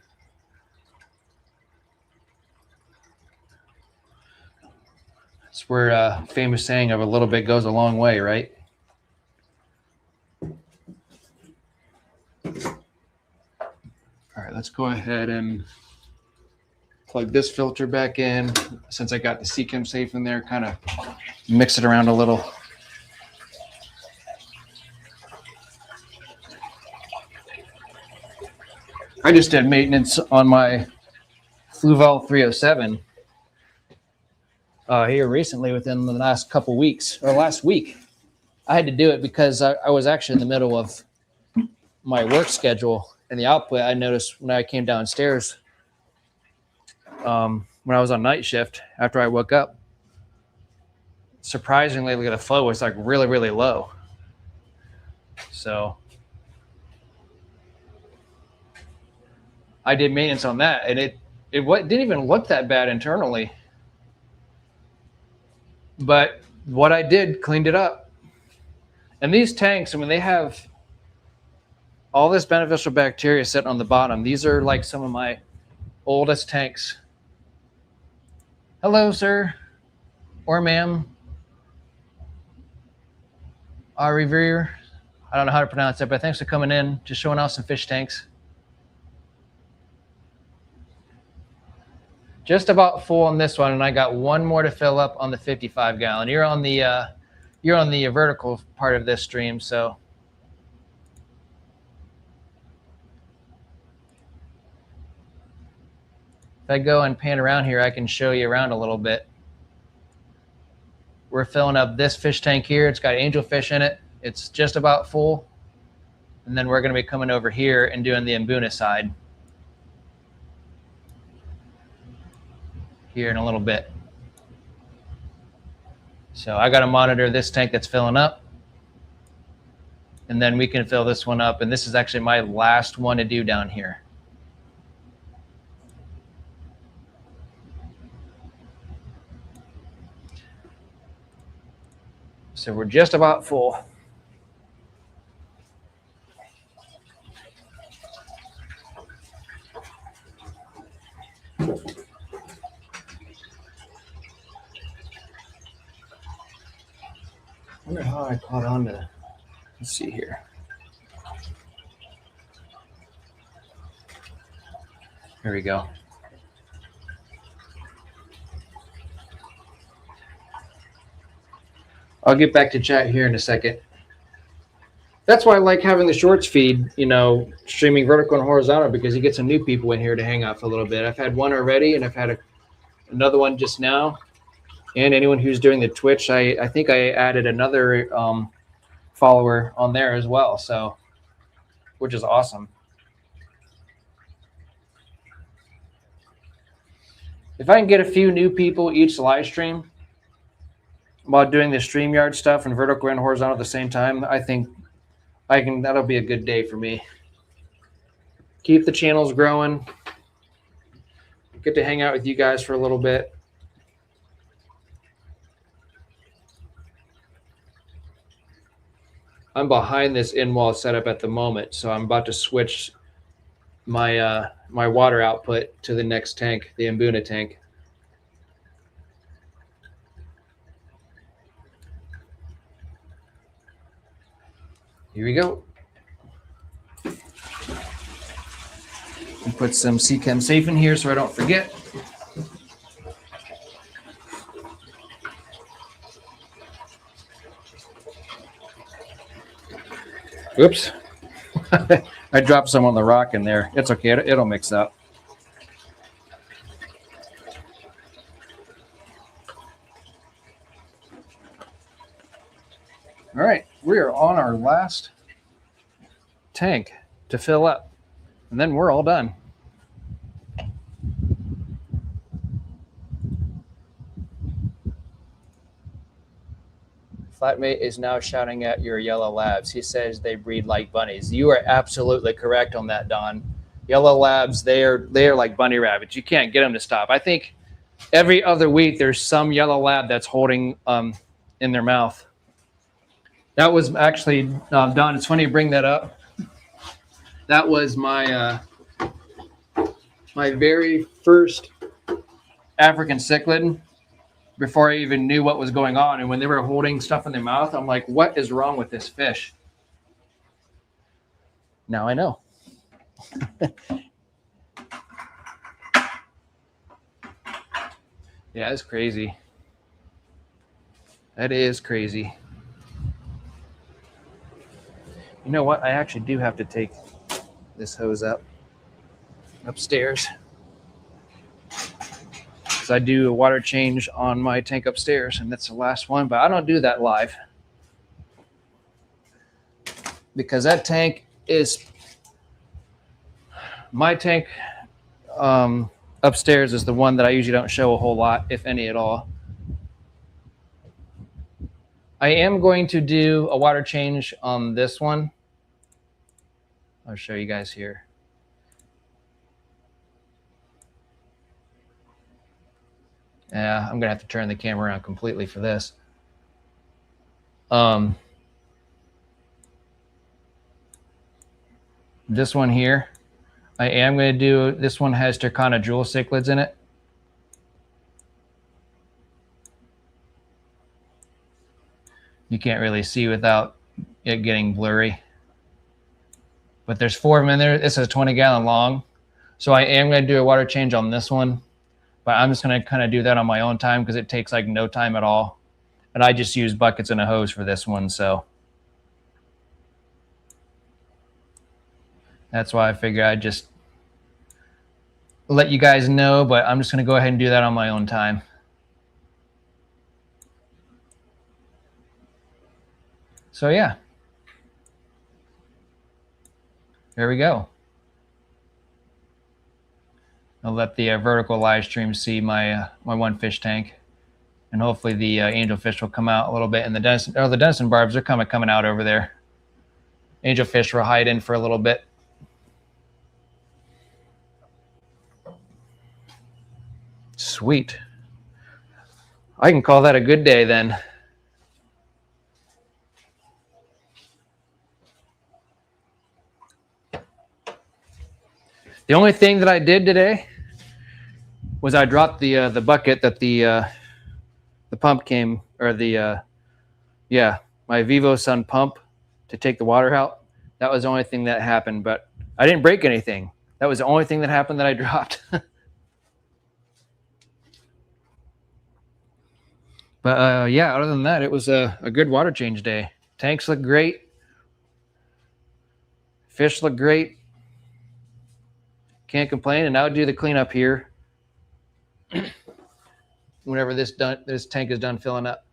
It's where a famous saying of a little bit goes a long way, right? All right, let's go ahead and plug this filter back in. Since I got the Seachem Safe in there, kind of mix it around a little. I just did maintenance on my Fluval 307 here recently within the last couple weeks, or last week. I had to do it because I was actually in the middle of my work schedule, and the output I noticed when I came downstairs when I was on night shift after I woke up. Surprisingly, the flow was like really, really low. So I did maintenance on that, and it didn't even look that bad internally. But what I did, cleaned it up. And these tanks, I mean, they have all this beneficial bacteria sitting on the bottom. These are like some of my oldest tanks. Hello, sir, or ma'am. Revere. I don't know how to pronounce it, but thanks for coming in, just showing off some fish tanks. Just about full on this one, and I got 1 more to fill up on the 55 gallon. You're on the vertical part of this stream, so if I go and pan around here, I can show you around a little bit. We're filling up this fish tank here. It's got angelfish in it. It's just about full. And then we're going to be coming over here and doing the Mbuna side here in a little bit. So I got to monitor this tank that's filling up, and then we can fill this one up. And this is actually my last one to do down here. So we're just about full. wonder how I caught on to. Let's see here. Here we go. I'll get back to chat here in a second. That's why I like having the shorts feed, streaming vertical and horizontal, because you get some new people in here to hang out for a little bit. I've had one already, and I've had another one just now. And anyone who's doing the Twitch, I think I added another follower on there as well, so which is awesome. If I can get a few new people each live stream while doing the StreamYard stuff and vertical and horizontal at the same time, I think that'll be a good day for me. Keep the channels growing. Get to hang out with you guys for a little bit. I'm behind this in-wall setup at the moment, so I'm about to switch my my water output to the next tank, the Mbuna tank. Here we go. And put some Seachem Safe in here so I don't forget. Oops. I dropped some on the rock in there. It's okay. It'll mix up. All right. We are on our last tank to fill up, and then we're all done. Flatmate is now shouting at your yellow labs. He says they breed like bunnies. You are absolutely correct on that, Don. Yellow labs, they are like bunny rabbits. You can't get them to stop. I think every other week there's some yellow lab that's holding in their mouth. That was actually, Don, it's funny you bring that up. That was my my very first African cichlid before I even knew what was going on. And when they were holding stuff in their mouth, I'm like, what is wrong with this fish? Now I know. Yeah, it's crazy. That is crazy. You know what? I actually do have to take this hose upstairs. I do a water change on my tank upstairs, and that's the last one, but I don't do that live because that tank is my tank upstairs is the one that I usually don't show a whole lot, if any at all. I am going to do a water change on this one. I'll show you guys here. Yeah, I'm gonna have to turn the camera around completely for this. This one here, I am gonna do. This one has Turkana jewel cichlids in it. You can't really see without it getting blurry. But there's 4 of them in there. This is 20-gallon long, so I am gonna do a water change on this one. But I'm just going to kind of do that on my own time because it takes like no time at all. And I just use buckets and a hose for this one. So that's why I figured I'd just let you guys know. But I'm just going to go ahead and do that on my own time. So yeah. There we go. I'll let the vertical live stream see my my one fish tank, and hopefully the angelfish will come out a little bit. And the Denison barbs are coming out over there. Angelfish will hide in for a little bit. Sweet. I can call that a good day then. The only thing that I did today was I dropped the bucket that the pump came, or the my Vivo Sun pump to take the water out. That was the only thing that happened, but I didn't break anything. That was the only thing that happened that I dropped. But yeah, other than that, it was a good water change day. Tanks look great. Fish look great. Can't complain. And I'll do the cleanup here whenever this tank is done filling up.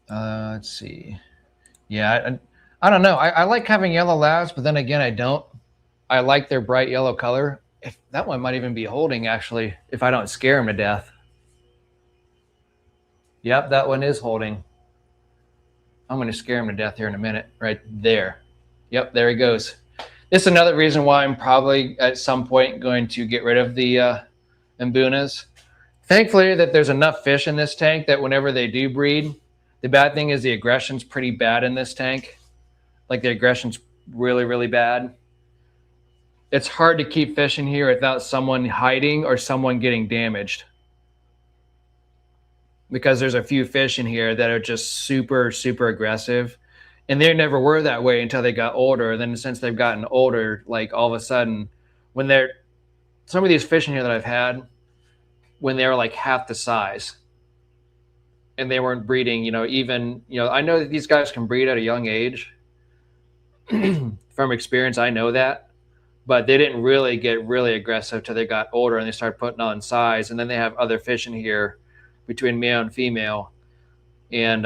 Let's see. Yeah, I don't know. I like having yellow labs, but then again, I don't. I like their bright yellow color. If that one might even be holding, actually, if I don't scare him to death. Yep, that one is holding. I'm going to scare him to death here in a minute. Right there. Yep, there he goes. This is another reason why I'm probably at some point going to get rid of the Mbunas. Thankfully, that there's enough fish in this tank that whenever they do breed, the bad thing is the aggression's pretty bad in this tank. Like the aggression's really, really bad. It's hard to keep fish in here without someone hiding or someone getting damaged. Because there's a few fish in here that are just super, super aggressive. And they never were that way until they got older. Then since they've gotten older, like all of a sudden, when they're, some of these fish in here that I've had, when they were like half the size and they weren't breeding, even, I know that these guys can breed at a young age. From experience, I know that. But they didn't really get really aggressive till they got older and they started putting on size. And then they have other fish in here between male and female. And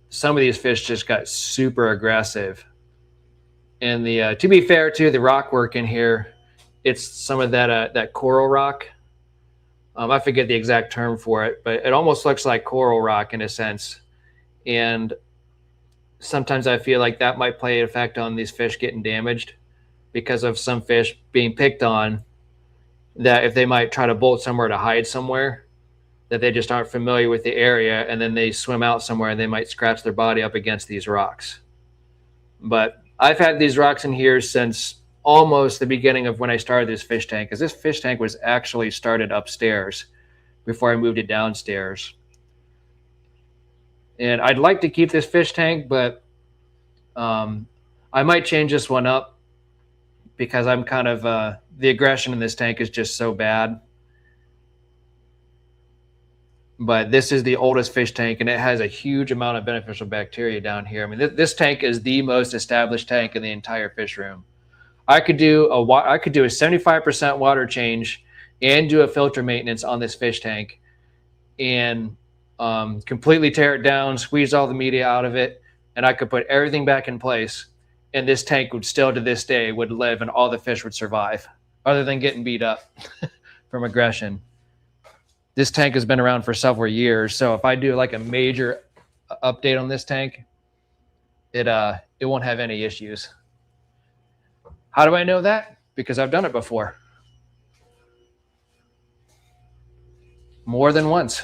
some of these fish just got super aggressive. And the to be fair too, the rock work in here, it's some of that coral rock. I forget the exact term for it, but it almost looks like coral rock in a sense. And sometimes I feel like that might play an effect on these fish getting damaged because of some fish being picked on, that if they might try to bolt somewhere to hide somewhere, that they just aren't familiar with the area, and then they swim out somewhere and they might scratch their body up against these rocks. But I've had these rocks in here since almost the beginning of when I started this fish tank, because this fish tank was actually started upstairs before I moved it downstairs. And I'd like to keep this fish tank, but I might change this one up because I'm kind of, the aggression in this tank is just so bad. But this is the oldest fish tank, and it has a huge amount of beneficial bacteria down here. I mean, this tank is the most established tank in the entire fish room. I could do a 75% water change and do a filter maintenance on this fish tank and completely tear it down, squeeze all the media out of it, and I could put everything back in place. And this tank would still, to this day, would live, and all the fish would survive, other than getting beat up from aggression. This tank has been around for several years, so if I do like a major update on this tank, it won't have any issues. How do I know that? Because I've done it before. More than once.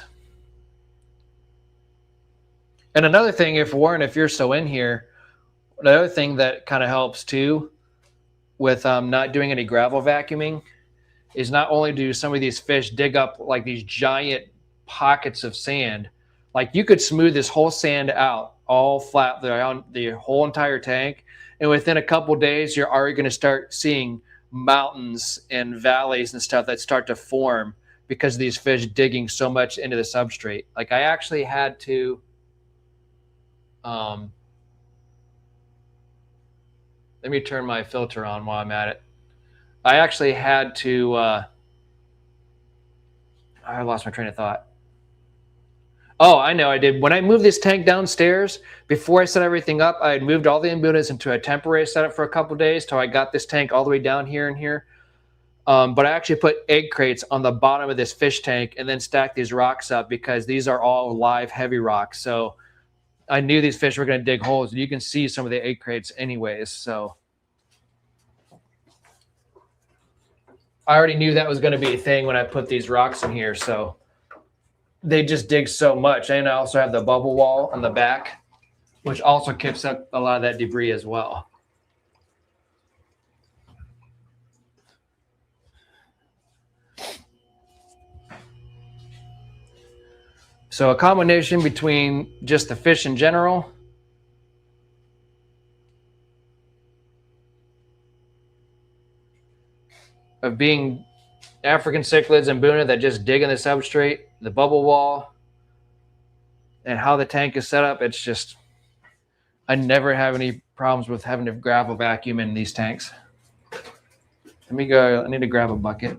And another thing, if Warren, if you're so in here, another thing that kind of helps too with not doing any gravel vacuuming is not only do some of these fish dig up like these giant pockets of sand, like you could smooth this whole sand out all flat around the whole entire tank, and within a couple days you're already going to start seeing mountains and valleys and stuff that start to form because of these fish digging so much into the substrate. Like I actually had to let me turn my filter on while I'm at it. I actually had to, I lost my train of thought. Oh, I know I did. When I moved this tank downstairs, before I set everything up, I had moved all the imbunas into a temporary setup for a couple of days till I got this tank all the way down here and here. But I actually put egg crates on the bottom of this fish tank and then stacked these rocks up because these are all live heavy rocks. So I knew these fish were going to dig holes. You can see some of the egg crates anyways, so I already knew that was going to be a thing when I put these rocks in here. So they just dig so much. And I also have the bubble wall on the back, which also kicks up a lot of that debris as well. So a combination between just the fish in general, of being African cichlids and Buna that just dig in the substrate, the bubble wall, and how the tank is set up. It's just, I never have any problems with having to grab a vacuum in these tanks. Let me go, I need to grab a bucket.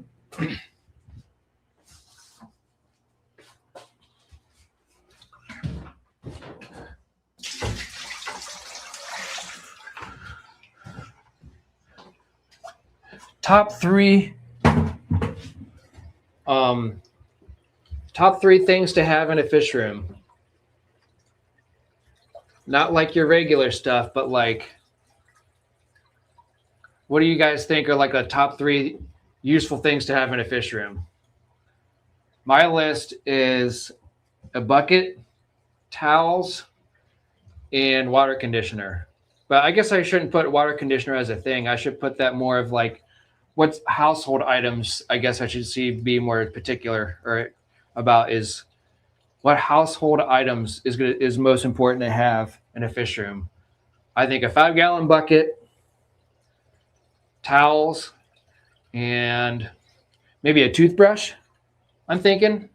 Top three things to have in a fish room. Not like your regular stuff, but like, what do you guys think are like the top 3 useful things to have in a fish room? My list is a bucket, towels, and water conditioner. But I guess I shouldn't put water conditioner as a thing. I should put that more of like, what's household items, I guess I should be more particular or about is what household items is most important to have in a fish room. I think a 5-gallon bucket, towels, and maybe a toothbrush, I'm thinking.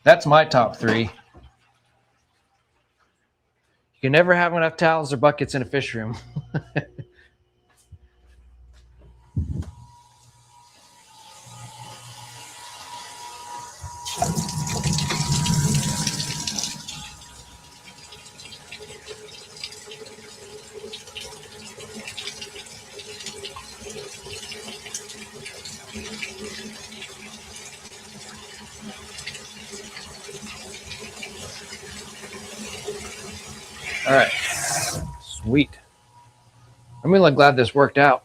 That's my top 3. You can never have enough towels or buckets in a fish room. All right, sweet. I'm really glad this worked out.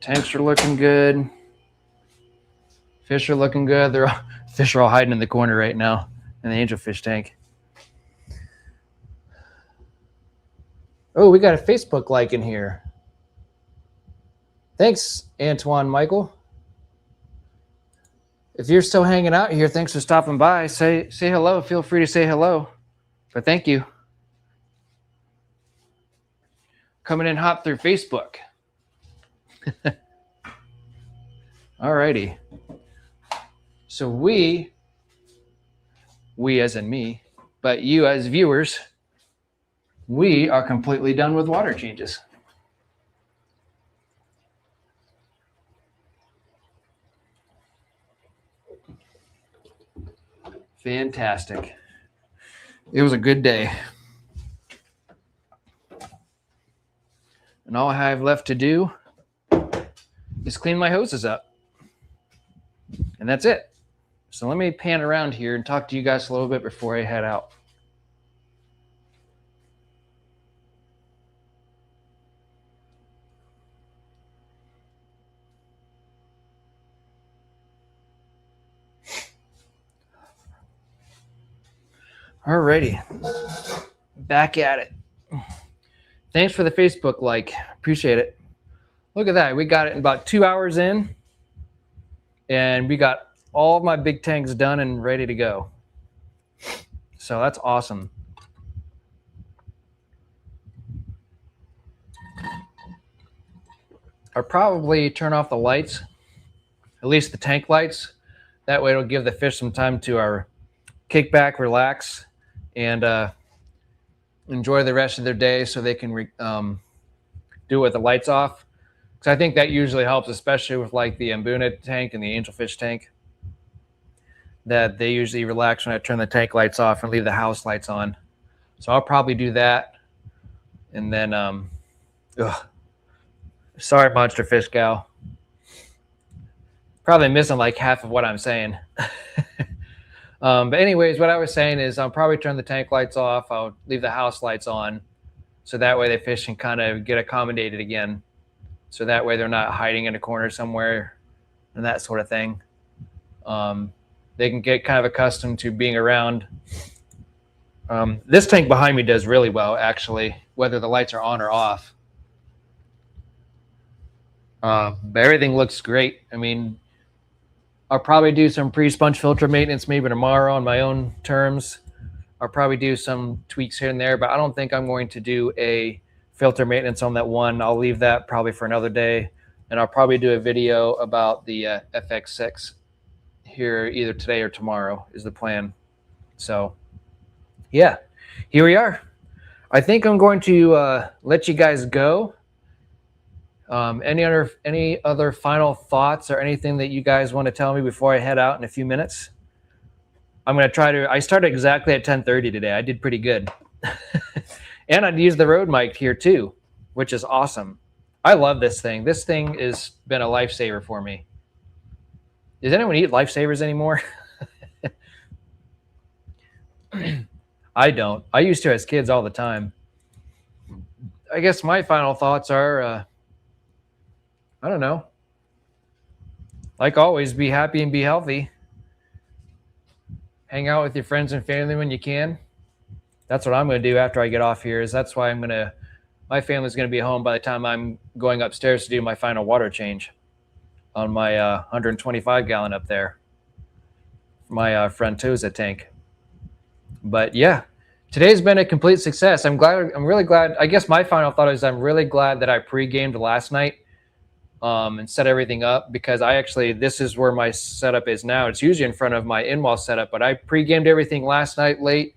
Tanks are looking good. Fish are looking good. Fish are all hiding in the corner right now in the angelfish tank. Oh, we got a Facebook like in here. Thanks, Antoine Michael. If you're still hanging out here, thanks for stopping by. Say hello. Feel free to say hello. But thank you. Coming in hot through Facebook. All righty. So we as in me, but you as viewers, we are completely done with water changes. Fantastic. It was a good day. And all I have left to do is clean my hoses up. And that's it. So let me pan around here and talk to you guys a little bit before I head out. Alrighty, back at it. Thanks for the Facebook like, appreciate it. Look at that, we got it in about 2 hours in, and we got all of my big tanks done and ready to go. So that's awesome. I'll probably turn off the lights, at least the tank lights. That way it'll give the fish some time to kick back, relax, and enjoy the rest of their day so they can do it with the lights off. Because I think that usually helps, especially with like the Mbuna tank and the angelfish tank, that they usually relax when I turn the tank lights off and leave the house lights on. So I'll probably do that. And then, sorry, Monster Fish Gal. Probably missing like half of what I'm saying. But anyways, what I was saying is I'll probably turn the tank lights off. I'll leave the house lights on. So that way the fish can kind of get accommodated again. So that way they're not hiding in a corner somewhere and that sort of thing. They can get kind of accustomed to being around. This tank behind me does really well, actually, whether the lights are on or off. But everything looks great. I mean, I'll probably do some pre-sponge filter maintenance maybe tomorrow on my own terms. I'll probably do some tweaks here and there, but I don't think I'm going to do a filter maintenance on that one. I'll leave that probably for another day, and I'll probably do a video about the FX6 here either today or tomorrow is the plan. So yeah, here we are. I think I'm going to let you guys go. Any other final thoughts or anything that you guys want to tell me before I head out in a few minutes? I'm going to try to, I started exactly at 10:30 today. I did pretty good. And I'd use the Rode mic here too, which is awesome. I love this thing. This thing has been a lifesaver for me. Does anyone eat lifesavers anymore? I don't. I used to as kids all the time. I guess my final thoughts are, I don't know. Like always, be happy and be healthy. Hang out with your friends and family when you can. That's what I'm going to do after I get off here. That's why my family's going to be home by the time I'm going upstairs to do my final water change on my 125 gallon up there. My front Toza tank. But yeah, today's been a complete success. I'm really glad. I guess my final thought is I'm really glad that I pre-gamed last night and set everything up, because this is where my setup is now. It's usually in front of my in-wall setup, but I pre-gamed everything last night late.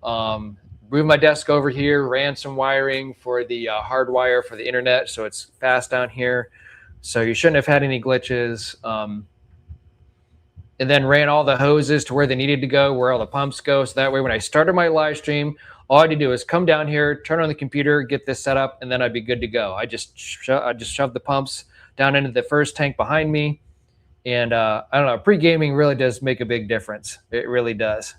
Moved my desk over here, ran some wiring for the hard wire for the internet, so it's fast down here. So you shouldn't have had any glitches. And then ran all the hoses to where they needed to go, where all the pumps go. So that way, when I started my live stream, all I had to do is come down here, turn on the computer, get this set up, and then I'd be good to go. I just shoved the pumps down into the first tank behind me. And I don't know, pre-gaming really does make a big difference. It really does.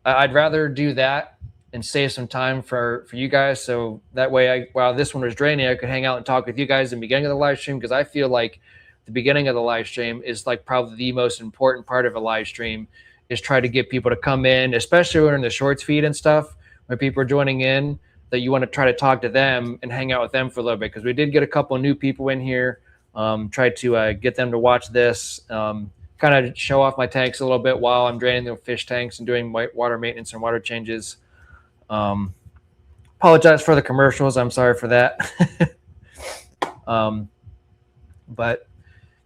I'd rather do that and save some time for you guys. So that way, while this one was draining, I could hang out and talk with you guys in the beginning of the live stream, because I feel like the beginning of the live stream is like probably the most important part of a live stream, is try to get people to come in, especially when in the shorts feed and stuff, when people are joining in, that you want to try to talk to them and hang out with them for a little bit. Because we did get a couple of new people in here, tried to get them to watch this, kind of show off my tanks a little bit while I'm draining the fish tanks and doing water maintenance and water changes. Apologize for the commercials. I'm sorry for that. But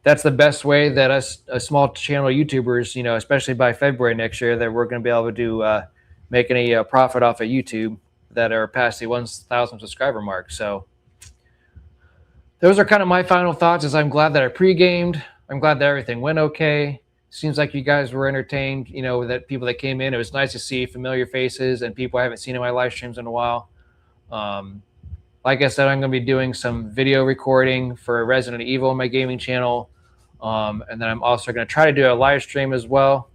that's the best way that us small channel YouTubers, especially by February next year, that we're going to be able to make any profit off of YouTube that are past the 1,000 subscriber mark. So those are kind of my final thoughts. Is I'm glad that I pre-gamed. I'm glad that everything went okay. Seems like you guys were entertained, that people that came in. It was nice to see familiar faces and people I haven't seen in my live streams in a while. Like I said, I'm going to be doing some video recording for Resident Evil on my gaming channel. And then I'm also going to try to do a live stream as well,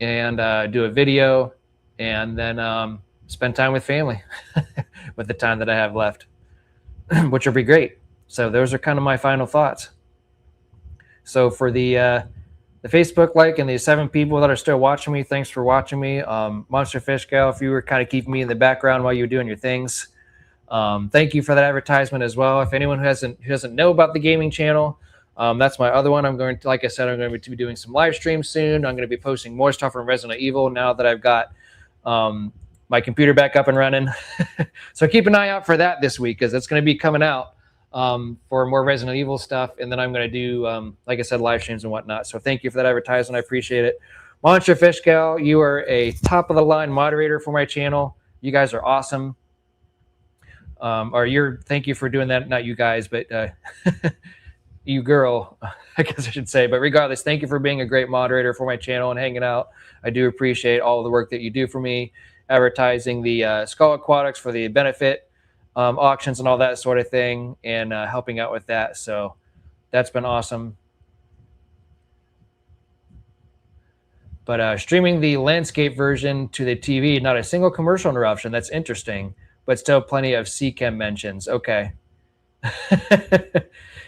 and do a video, and then spend time with family with the time that I have left, which will be great. So those are kind of my final thoughts. So for the Facebook like and the 7 people that are still watching me, thanks for watching me. Monster Fish Gal, if you were kind of keeping me in the background while you were doing your things, thank you for that advertisement as well. If anyone who doesn't know about the gaming channel, that's my other one. Like I said, I'm going to be doing some live streams soon. I'm going to be posting more stuff from Resident Evil now that I've got my computer back up and running. So keep an eye out for that this week, because it's going to be coming out for more Resident Evil stuff. And then I'm going to do, like I said, live streams and whatnot. So thank you for that advertisement. I appreciate it. Monster Fish Gal, you are a top of the line moderator for my channel. You guys are awesome. Thank you for doing that. Not you guys, but you girl, I guess I should say. But regardless, thank you for being a great moderator for my channel and hanging out. I do appreciate all of the work that you do for me, advertising the Skull Aquatics for the benefit auctions and all that sort of thing, and helping out with that. So that's been awesome. But streaming the landscape version to the TV, not a single commercial interruption. That's interesting, but still plenty of CChem mentions. Okay.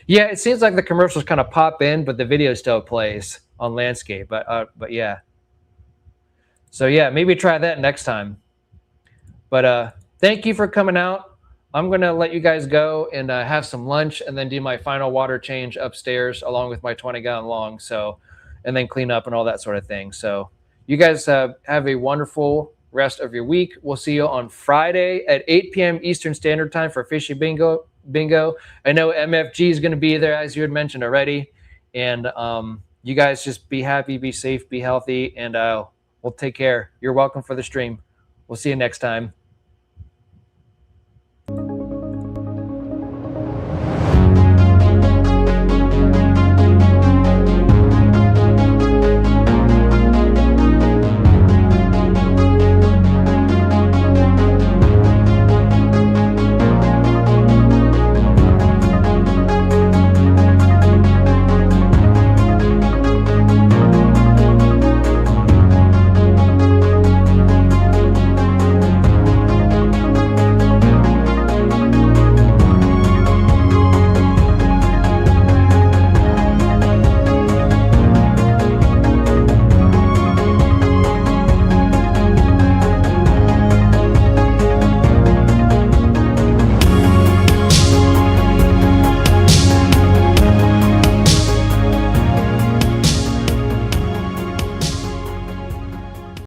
Yeah, it seems like the commercials kind of pop in, but the video still plays on landscape. But yeah. So yeah, maybe try that next time. But thank you for coming out. I'm gonna let you guys go and have some lunch, and then do my final water change upstairs, along with my 20-gallon long. So, and then clean up and all that sort of thing. So, you guys have a wonderful rest of your week. We'll see you on Friday at 8 p.m. Eastern Standard Time for Fishy Bingo. I know MFG is going to be there, as you had mentioned already. And you guys just be happy, be safe, be healthy, and we'll take care. You're welcome for the stream. We'll see you next time.